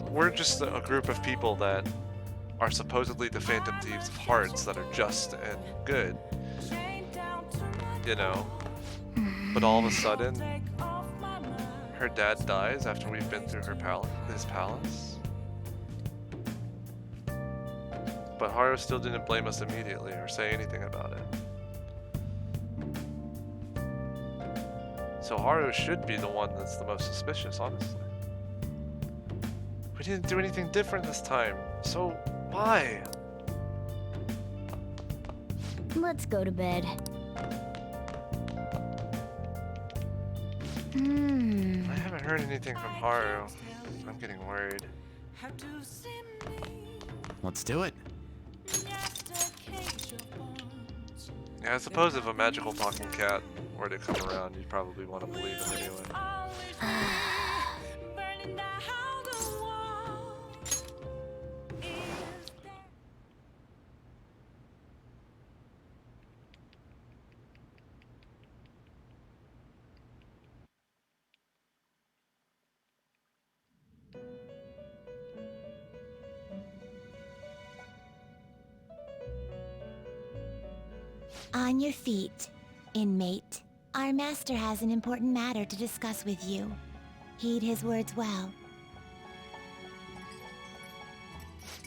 we're just a group of people that are supposedly the Phantom Thieves of Hearts that are just and good. You know? But all of a sudden, her dad dies after we've been through his palace. But Haru still didn't blame us immediately or say anything about it. So Haru should be the one that's the most suspicious, honestly. We didn't do anything different this time, so why? Let's go to bed. I haven't heard anything from Haru. I'm getting worried. Let's do it. Yeah, I suppose if a magical talking cat were to come around, you'd probably want to believe him anyway. On your feet, inmate. Our master has an important matter to discuss with you. Heed his words well.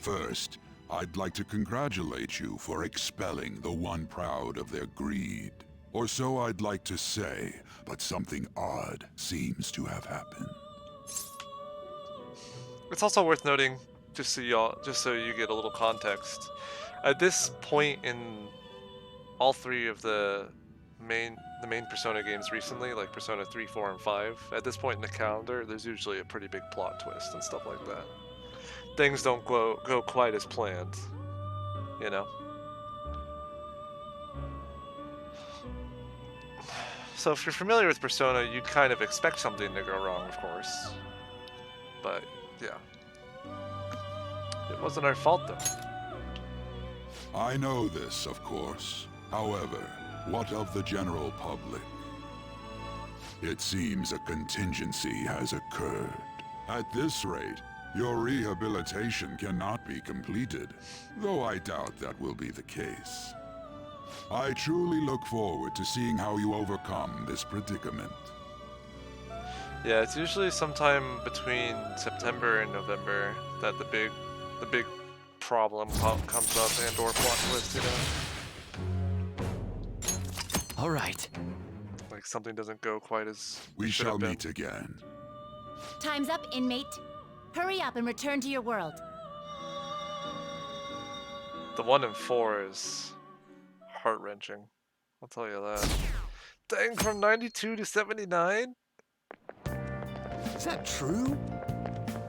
First, I'd like to congratulate you for expelling the one proud of their greed. Or so I'd like to say, but something odd seems to have happened. It's also worth noting, just so you get a little context. At this point in all three of the main Persona games recently, like Persona 3, 4, and 5, at this point in the calendar, there's usually a pretty big plot twist and stuff like that. Things don't go quite as planned, you know? So if you're familiar with Persona, you'd kind of expect something to go wrong, of course. But, yeah. It wasn't our fault, though. I know this, of course. However, what of the general public? It seems a contingency has occurred. At this rate, your rehabilitation cannot be completed, though I doubt that will be the case. I truly look forward to seeing how you overcome this predicament. Yeah, it's usually sometime between September and November that the big problem comes up and/or plot twist, you know? All right. Like something doesn't go quite as We it should shall have been. meet again. Time's up, inmate. Hurry up and return to your world. The 1 in 4 is heart-wrenching. I'll tell you that. Dang, from 92 to 79? Is that true?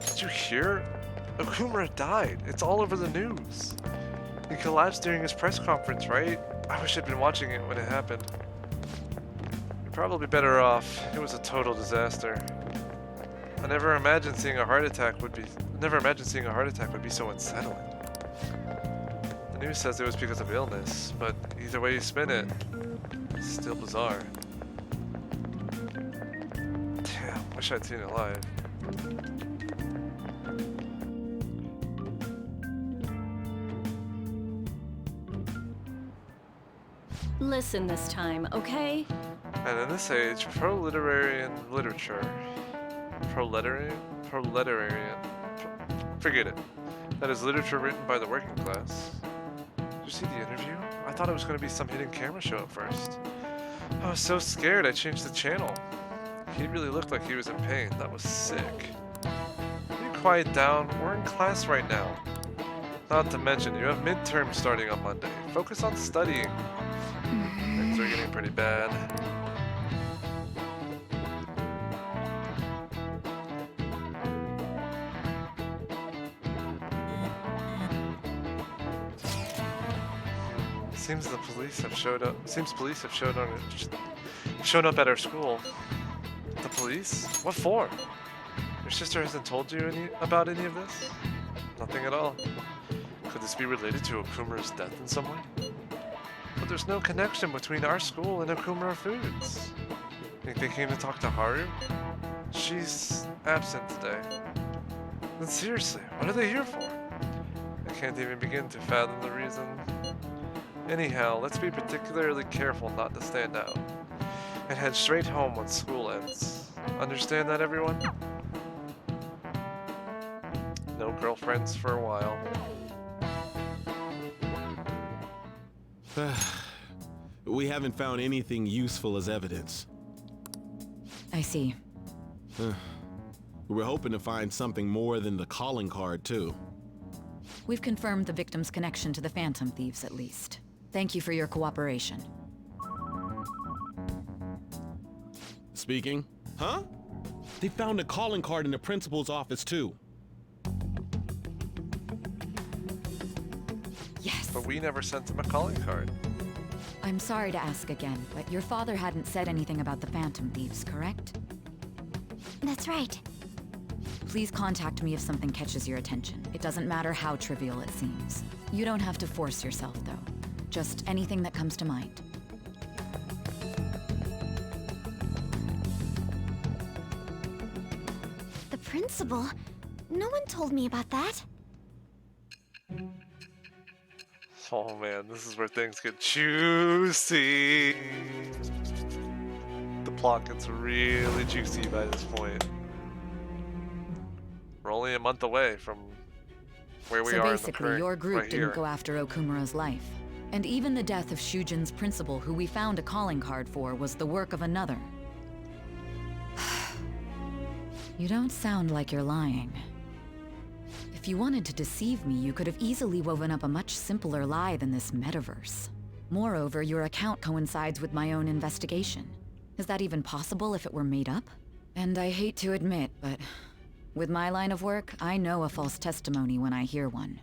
Did you hear? Okumura died. It's all over the news. He collapsed during his press conference, right? I wish I'd been watching it when it happened. You're probably better off. It was a total disaster. I never imagined seeing a heart attack would be so unsettling. The news says it was because of illness, but either way you spin it, it's still bizarre. Damn, wish I'd seen it live. Listen this time, okay? And in this age, pro-literary and literature. Pro-literary? proletariat. Forget it. That is literature written by the working class. Did you see the interview? I thought it was going to be some hidden camera show at first. I was so scared I changed the channel. He really looked like he was in pain. That was sick. Will you quiet down? We're in class right now. Not to mention, you have midterms starting on Monday. Focus on studying. Things are getting pretty bad. Seems the police have showed up. Seems police have shown up at our school. The police? What for? Your sister hasn't told you about any of this? Nothing at all. Could this be related to Okumura's death in some way? But there's no connection between our school and Okumura Foods. Think they came to talk to Haru? She's absent today. Then seriously, what are they here for? I can't even begin to fathom the reason. Anyhow, let's be particularly careful not to stand out. And head straight home when school ends. Understand that, everyone? No girlfriends for a while. We haven't found anything useful as evidence. I see. We're hoping to find something more than the calling card, too. We've confirmed the victim's connection to the Phantom Thieves, at least. Thank you for your cooperation. Speaking? Huh? They found a calling card in the principal's office, too. Yes. But we never sent him a calling card. I'm sorry to ask again, but your father hadn't said anything about the Phantom Thieves, correct? That's right. Please contact me if something catches your attention. It doesn't matter how trivial it seems. You don't have to force yourself, though. Just anything that comes to mind. The principal? No one told me about that. Oh man, this is where things get juicy. The plot gets really juicy by this point. We're only a month away from where we are in the basically, current, your group right didn't here. go after Okumura's life. And even the death of Shujin's principal, who we found a calling card for, was the work of another. You don't sound like you're lying. If you wanted to deceive me, you could have easily woven up a much simpler lie than this metaverse. Moreover, your account coincides with my own investigation. Is that even possible if it were made up? And I hate to admit, but with my line of work, I know a false testimony when I hear one.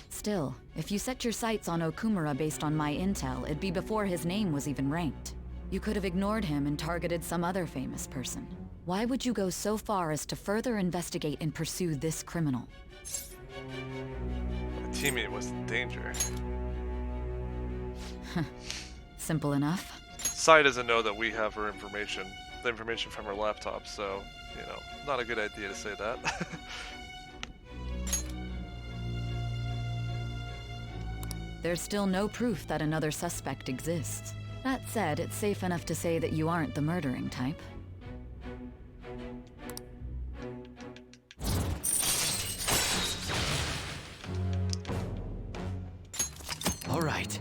Still, if you set your sights on Okumura based on my intel, it'd be before his name was even ranked. You could have ignored him and targeted some other famous person. Why would you go so far as to further investigate and pursue this criminal? My teammate was in danger. Simple enough. Sai doesn't know that we have her information, the information from her laptop, so, you know, not a good idea to say that. There's still no proof that another suspect exists. That said, it's safe enough to say that you aren't the murdering type. All right.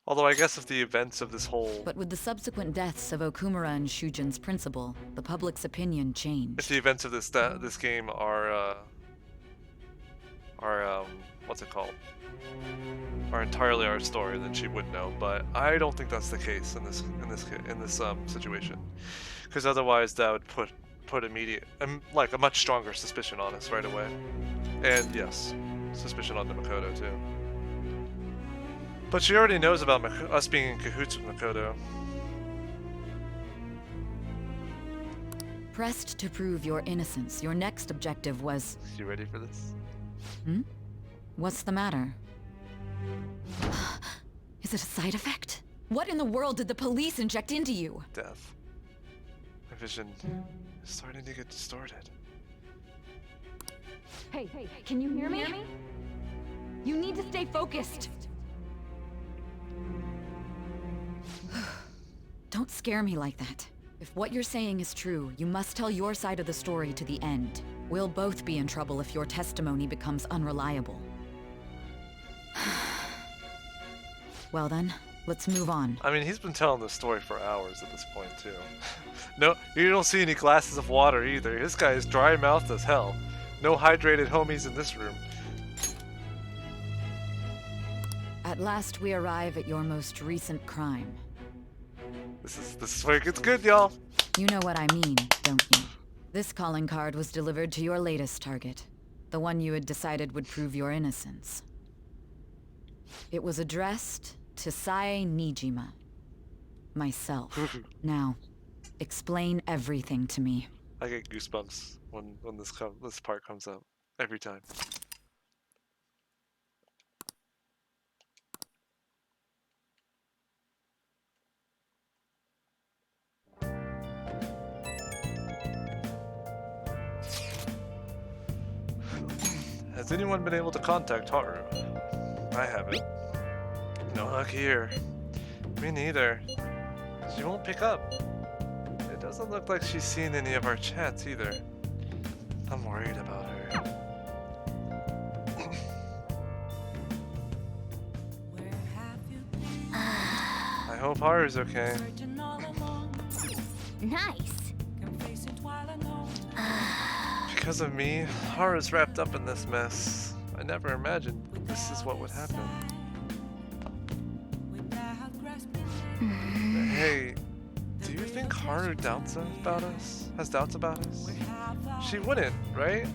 Although I guess if the events of this whole... But with the subsequent deaths of Okumura and Shujin's principal, the public's opinion changed. If the events of this game are what's it called? Are entirely our story, then she would know. But I don't think that's the case in this situation, because otherwise that would put immediate, like a much stronger suspicion on us right away. And yes, suspicion on the Makoto too. But she already knows about us being in cahoots with Makoto. Pressed to prove your innocence, your next objective was... You ready for this? Hmm? What's the matter? Is it a side effect? What in the world did the police inject into you? Death. My vision is starting to get distorted. Hey, can you hear me? You need to stay focused. Don't scare me like that. If what you're saying is true, you must tell your side of the story to the end. We'll both be in trouble if your testimony becomes unreliable. Well then, let's move on. I mean, he's been telling this story for hours at this point, too. No, you don't see any glasses of water either. This guy is dry-mouthed as hell. No hydrated homies in this room. At last we arrive at your most recent crime. This is where it gets good, y'all. You know what I mean, don't you? This calling card was delivered to your latest target. The one you had decided would prove your innocence. It was addressed to Sae Nijima. Myself. Now, explain everything to me. I get goosebumps when this part comes up. Every time. Has anyone been able to contact Haru? I haven't. No luck here. Me neither. She won't pick up. It doesn't look like she's seen any of our chats either. I'm worried about her. I hope Haru's okay. Nice. Because of me, Haru's wrapped up in this mess. I never imagined this is what would happen. Hey, do you think Haru doubts about us? Has doubts about us? She wouldn't, right?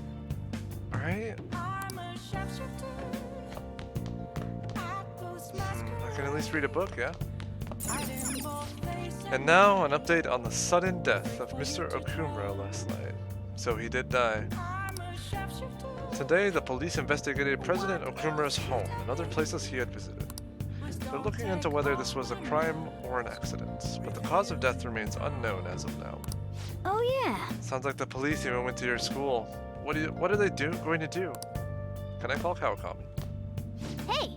Right? I can at least read a book, yeah? And now, an update on the sudden death of Mr. Okumura last night. So he did die. Today, the police investigated President Okumura's home and other places he had visited. They're looking into whether this was a crime or an accident, but the cause of death remains unknown as of now. Oh yeah. Sounds like the police even went to your school. What are they going to do? Can I call Kawakami? Hey.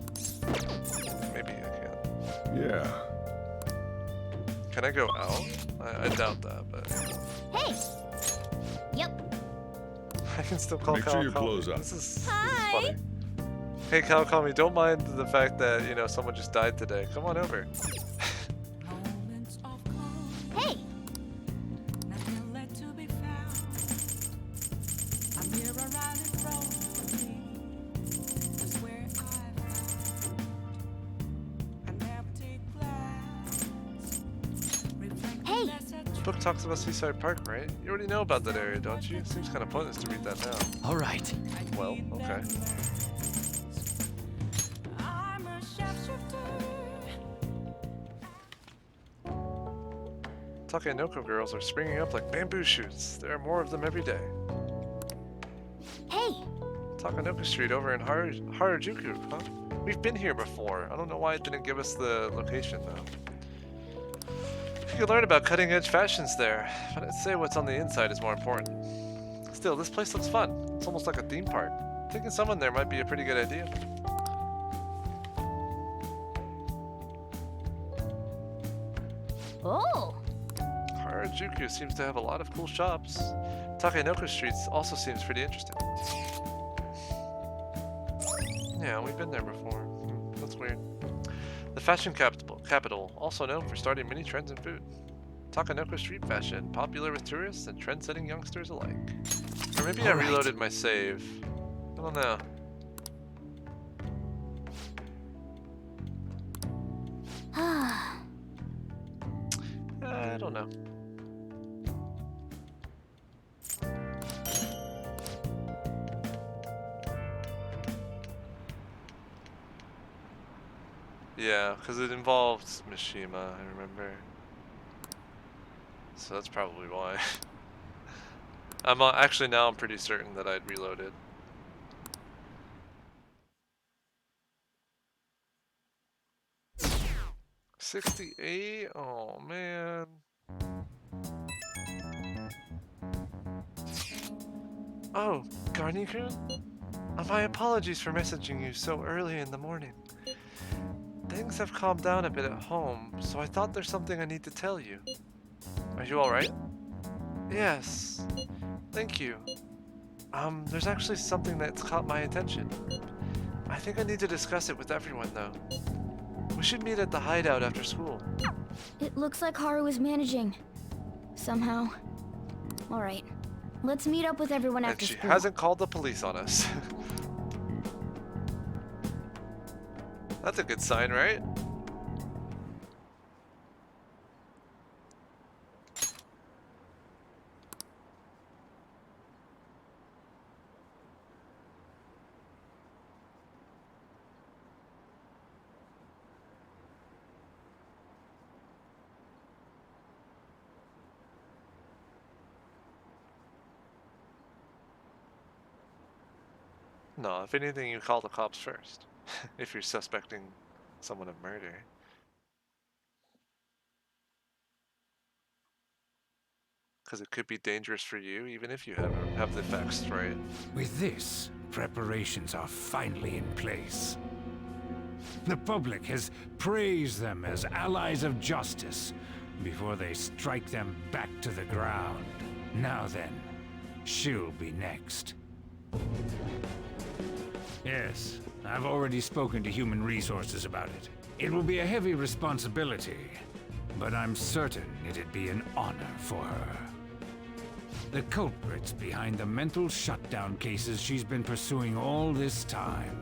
Maybe I can. Yeah. Can I go out? I doubt that, but... Hey. Yep. I can still call Make Kawakami. sure your clothes up. This is Hi. funny. Hey Kawakami, don't mind the fact that, you know, someone just died today. Come on over. Hey. Hey. The book talks about Seaside Park, right? You already know about that area, don't you? Seems kind of pointless to read that now. All right. Well, okay. Takenoko girls are springing up like bamboo shoots. There are more of them every day. Hey. Takenoko Street over in Harajuku, huh? We've been here before. I don't know why it didn't give us the location though. You could learn about cutting-edge fashions there, but I'd say what's on the inside is more important. Still, this place looks fun. It's almost like a theme park. Thinking someone there might be a pretty good idea. Oh. Harajuku seems to have a lot of cool shops. Takenoko Street also seems pretty interesting. Yeah, we've been there before. That's weird. The fashion capital, also known for starting many trends in food. Takenoko Street fashion, popular with tourists and trend-setting youngsters alike. Or maybe I reloaded my save. I don't know. I don't know. Yeah, because it involved Mishima, I remember. So that's probably why. I'm actually now I'm pretty certain that I'd reloaded. $68? Oh man. Oh, Garni-kun? My apologies for messaging you so early in the morning. Things have calmed down a bit at home, so I thought there's something I need to tell you. Are you alright? Yes. Thank you. There's actually something that's caught my attention. I think I need to discuss it with everyone, though. We should meet at the hideout after school. It looks like Haru is managing. Somehow. Alright. Let's meet up with everyone And after she school. hasn't called the police on us. That's a good sign, right? No, if anything, you call the cops first. If you're suspecting someone of murder. Because it could be dangerous for you, even if you have the facts right. With this, preparations are finally in place. The public has praised them as allies of justice before they strike them back to the ground. Now then, she'll be next. Yes, I've already spoken to Human Resources about it. It will be a heavy responsibility, but I'm certain it'd be an honor for her. The culprits behind the mental shutdown cases she's been pursuing all this time.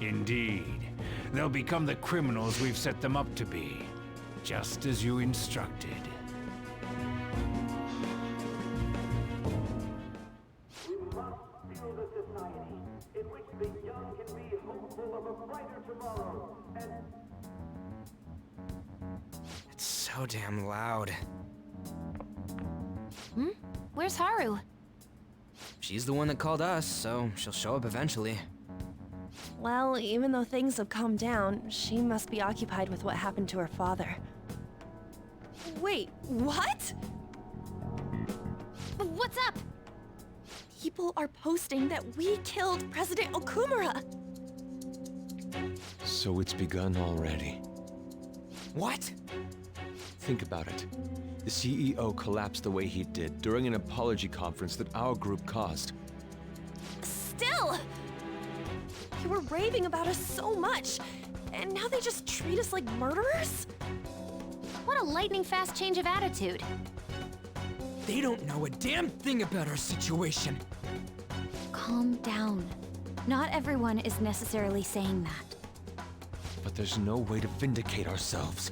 Indeed, they'll become the criminals we've set them up to be, just as you instructed. It's so damn loud. Where's Haru? She's the one that called us, so she'll show up eventually. Well, even though things have calmed down, she must be occupied with what happened to her father. Wait, what? What's up? People are posting that we killed President Okumura. So it's begun already. What? Think about it. The CEO collapsed the way he did during an apology conference that our group caused. Still! You were raving about us so much, and now they just treat us like murderers? What a lightning-fast change of attitude. They don't know a damn thing about our situation. Calm down. Not everyone is necessarily saying that. But there's no way to vindicate ourselves.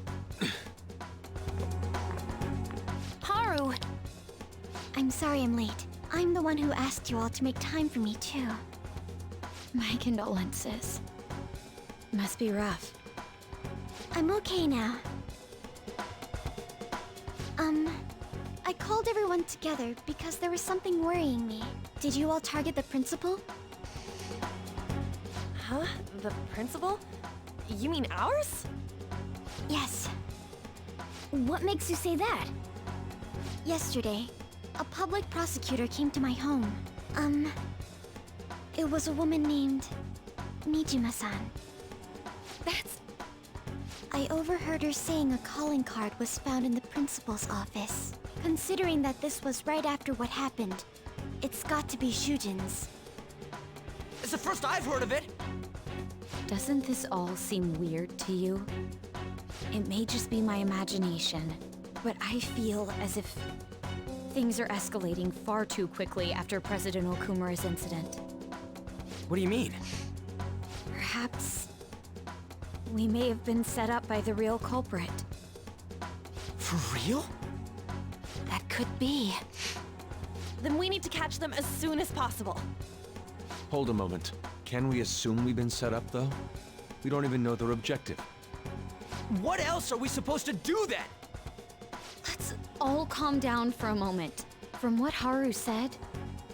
Haru! I'm sorry I'm late. I'm the one who asked you all to make time for me, too. My condolences. Must be rough. I'm okay now. I called everyone together because there was something worrying me. Did you all target the principal? Huh? The principal? You mean ours? Yes. What makes you say that? Yesterday, a public prosecutor came to my home. It was a woman named Nijima-san. That's... I overheard her saying a calling card was found in the principal's office. Considering that this was right after what happened, it's got to be Shujin's. It's the first I've heard of it! Doesn't this all seem weird to you? It may just be my imagination, but I feel as if Things are escalating far too quickly after President Okumura's incident. What do you mean? perhaps we may have been set up by the real culprit. For real? That could be. Then we need to catch them as soon as possible. Hold a moment. Can we assume we've been set up, though? We don't even know their objective. What else are we supposed to do then? Let's all calm down for a moment. From what Haru said,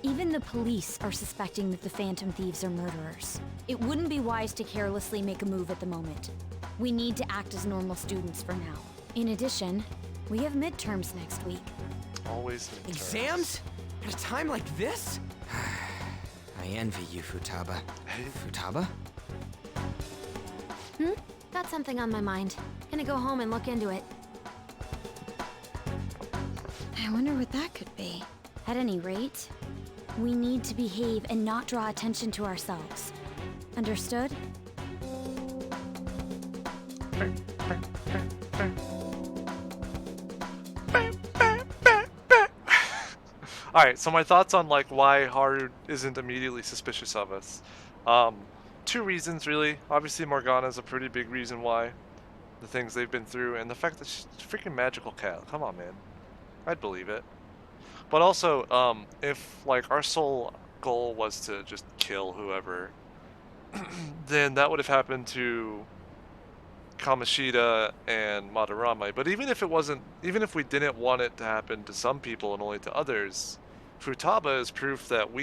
even the police are suspecting that the Phantom Thieves are murderers. It wouldn't be wise to carelessly make a move at the moment. We need to act as normal students for now. In addition, we have midterms next week. Always midterms. Exams? At a time like this? I envy you, Futaba. Futaba? Got something on my mind. Gonna go home and look into it. I wonder what that could be. At any rate, we need to behave and not draw attention to ourselves. Understood? Alright, so my thoughts on like why Haru isn't immediately suspicious of us. Two reasons really. Obviously Morgana's a pretty big reason why. The things they've been through, and the fact that she's a freaking magical cat. Come on, man. I'd believe it. But also, if like our sole goal was to just kill whoever, then that would have happened to Kamoshida and Madarame. But even if it wasn't, even if we didn't want it to happen to some people and only to others, Futaba is proof that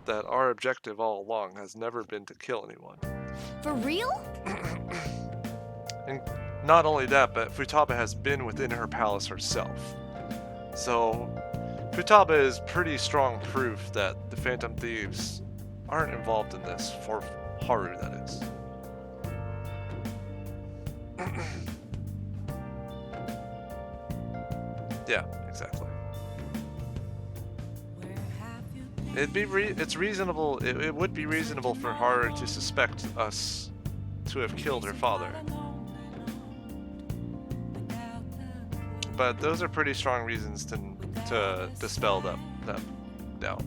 that our objective all along has never been to kill anyone. For real? And not only that, but Futaba has been within her palace herself. So Futaba is pretty strong proof that the Phantom Thieves aren't involved in this, for Haru that is. Yeah, exactly. It's reasonable. It would be reasonable for Haru to suspect us to have killed her father. But those are pretty strong reasons to dispel that doubt.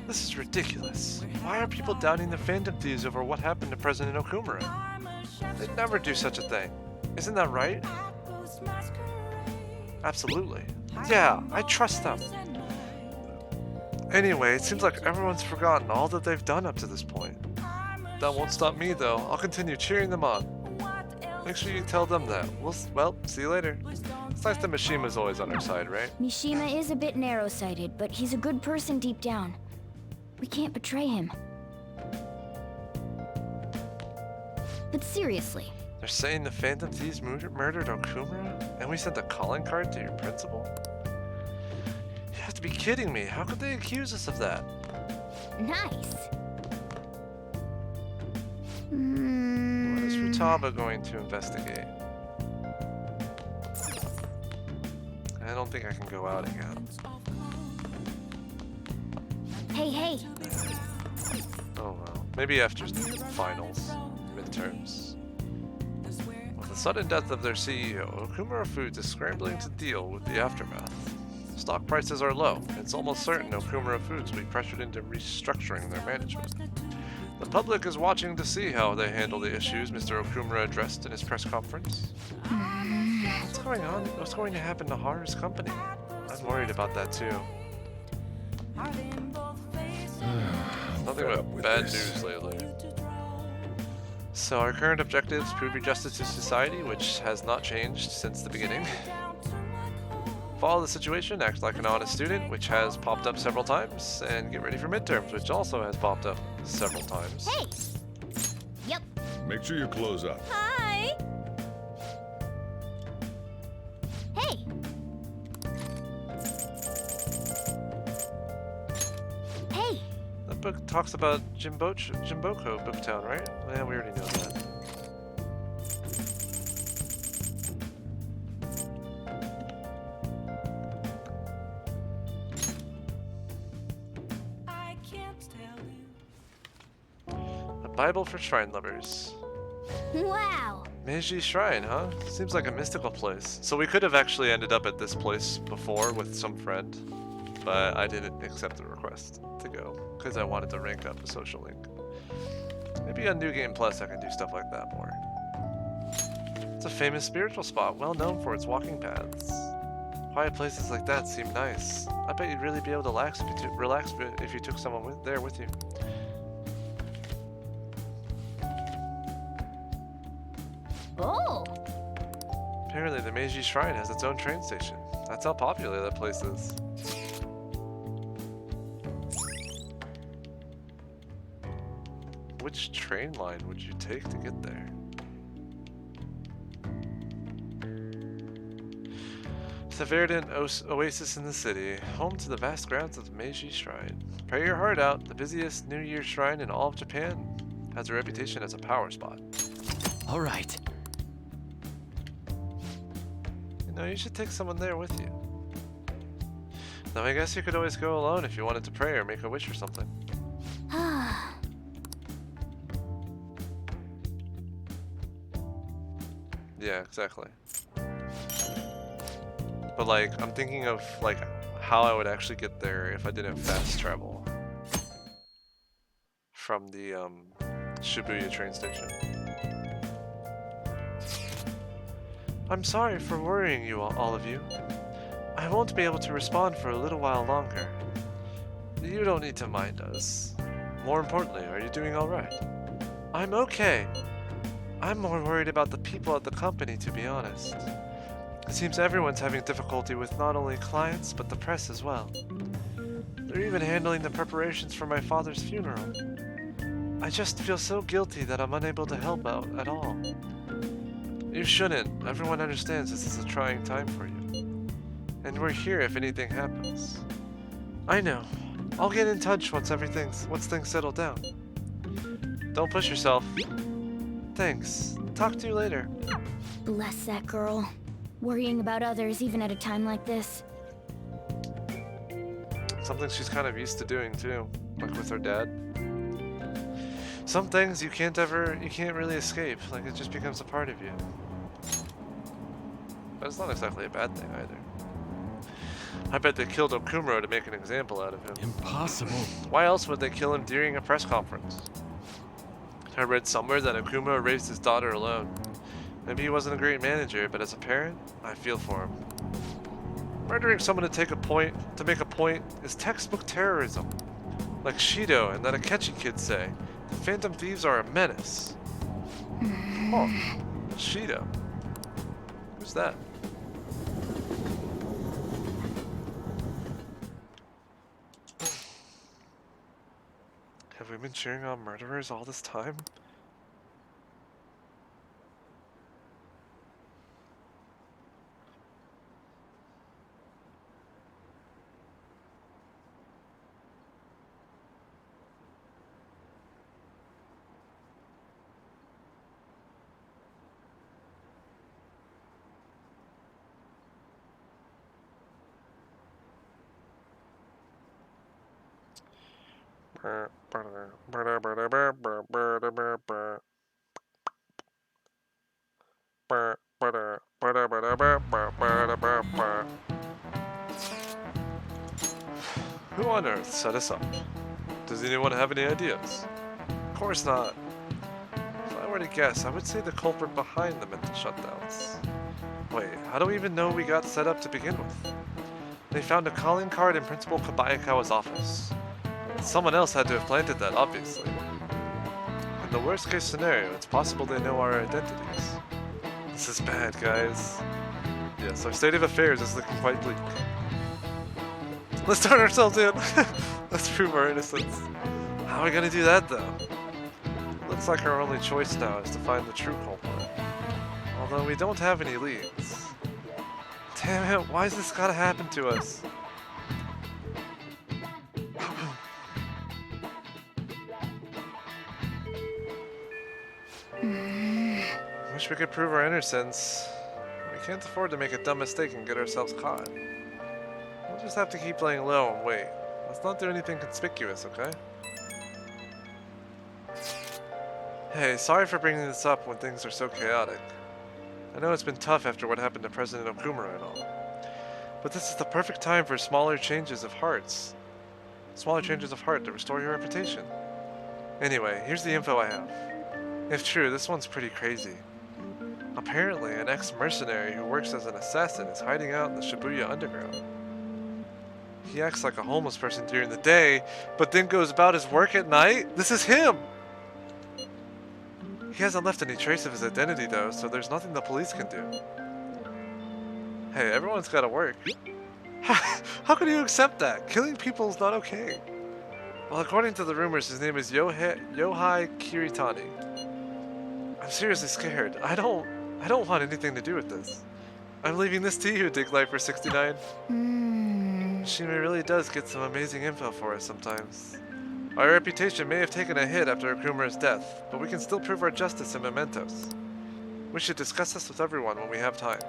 This is ridiculous. Why are people doubting the Phantom Thieves over what happened to President Okumura? They'd never do such a thing. Isn't that right? Absolutely. Yeah, I trust them. Anyway, it seems like everyone's forgotten all that they've done up to this point. That won't stop me though. I'll continue cheering them on. Make sure you tell them that. Well, see you later. It's nice that Mishima's always on our side, right? Mishima is a bit narrow-sighted, but he's a good person deep down. We can't betray him. But seriously. They're saying the Phantom Thieves murdered Okumura? And we sent a calling card to your principal? You have to be kidding me. How could they accuse us of that? Nice. What is Futaba going to investigate? I don't think I can go out again. Hey. Oh well. Maybe after finals, midterms. With the sudden death of their CEO, Okumura Foods is scrambling to deal with the aftermath. Stock prices are low, and it's almost certain Okumura Foods will be pressured into restructuring their management. The public is watching to see how they handle the issues Mr. Okumura addressed in his press conference. What's going on? What's going to happen to Haru's company? I'm worried about that too. Nothing but bad news lately. So our current objectives: prove your justice to society, which has not changed since the beginning. Follow the situation, act like an honest student, which has popped up several times, and get ready for midterms, which also has popped up several times. Hey! Yep. Make sure you close up. Hi! Hey! Hey! That book talks about Jimboko Booktown, right? Yeah, we already know that. Bible for shrine lovers. Wow. Meiji Shrine, huh? Seems like a mystical place. So we could have actually ended up at this place before with some friend, but I didn't accept the request to go because I wanted to rank up a social link. Maybe on New Game Plus I can do stuff like that more. It's a famous spiritual spot, well known for its walking paths. Quiet places like that seem nice. I bet you'd really be able to relax if you took someone there with you. Oh! Apparently the Meiji Shrine has its own train station. That's how popular that place is. Which train line would you take to get there? It's a verdant oasis in the city, home to the vast grounds of the Meiji Shrine. Pray your heart out, the busiest New Year shrine in all of Japan has a reputation as a power spot. All right. No, you should take someone there with you. Though I guess you could always go alone if you wanted to pray or make a wish or something. Yeah, exactly. But like, I'm thinking of like how I would actually get there if I didn't fast travel from the Shibuya train station. I'm sorry for worrying you all of you. I won't be able to respond for a little while longer. You don't need to mind us. More importantly, are you doing alright? I'm okay. I'm more worried about the people at the company, to be honest. It seems everyone's having difficulty with not only clients, but the press as well. They're even handling the preparations for my father's funeral. I just feel so guilty that I'm unable to help out at all. You shouldn't. Everyone understands this is a trying time for you. And we're here if anything happens. I know. I'll get in touch once things settle down. Don't push yourself. Thanks. Talk to you later. Bless that girl. Worrying about others even at a time like this. Something she's kind of used to doing too, like with her dad. Some things you can't really escape, like it just becomes a part of you. But it's not exactly a bad thing either. I bet they killed Okumuro to make an example out of him. Impossible. Why else would they kill him during a press conference? I read somewhere that Okumuro raised his daughter alone. Maybe he wasn't a great manager, but as a parent, I feel for him. Murdering someone to make a point is textbook terrorism. Like Shido and that Akechi kids say, the Phantom Thieves are a menace. Oh, Shido. Who's that? Have we been cheering on murderers all this time? Who on earth set us up? Does anyone have any ideas? Of course not. If I were to guess, I would say the culprit behind the mental shutdowns. Wait, how do we even know we got set up to begin with? They found a calling card in Principal Kabayakawa's office. Someone else had to have planted that, obviously. In the worst case scenario, it's possible they know our identities. This is bad, guys. Yes, our state of affairs is looking quite bleak. Let's turn ourselves in! Let's prove our innocence. How are we gonna do that, though? Looks like our only choice now is to find the true culprit. Although we don't have any leads. Damn it, why's this gotta happen to us? Wish we could prove our innocence. We can't afford to make a dumb mistake and get ourselves caught. We'll just have to keep playing low and wait. Let's not do anything conspicuous, okay? Hey, sorry for bringing this up when things are so chaotic. I know it's been tough after what happened to President Okumuro and all. But this is the perfect time for smaller changes of heart to restore your reputation. Anyway, here's the info I have. If true, this one's pretty crazy. Apparently, an ex-mercenary who works as an assassin is hiding out in the Shibuya underground. He acts like a homeless person during the day, but then goes about his work at night? This is him! He hasn't left any trace of his identity though, so there's nothing the police can do. Hey, everyone's gotta work. How can you accept that? Killing people is not okay. Well, according to the rumors, his name is Yohei Kiritani. I'm seriously scared. I don't want anything to do with this. I'm leaving this to you, Dig Lifer 69. Shima really does get some amazing info for us sometimes. Our reputation may have taken a hit after Okumuro's death, but we can still prove our justice in mementos. We should discuss this with everyone when we have time.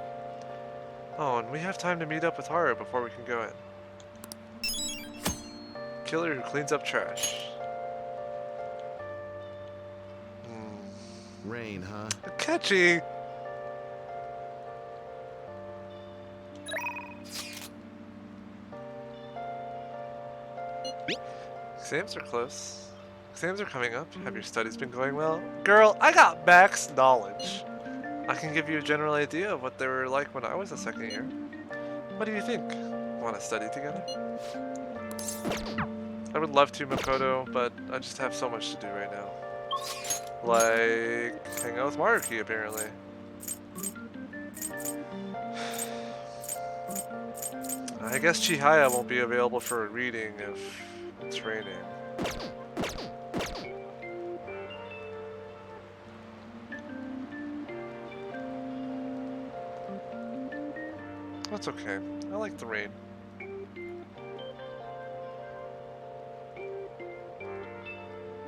Oh, and we have time to meet up with Haru before we can go in. Killer who cleans up trash. Rain, huh? Catchy! Exams are close. Exams are coming up. Have your studies been going well? Girl, I got max knowledge. I can give you a general idea of what they were like when I was a second year. What do you think? Want to study together? I would love to, Makoto, but I just have so much to do right now. Like, hang out with Maruki, apparently. I guess Chihaya won't be available for a reading if it's raining. That's okay. I like the rain.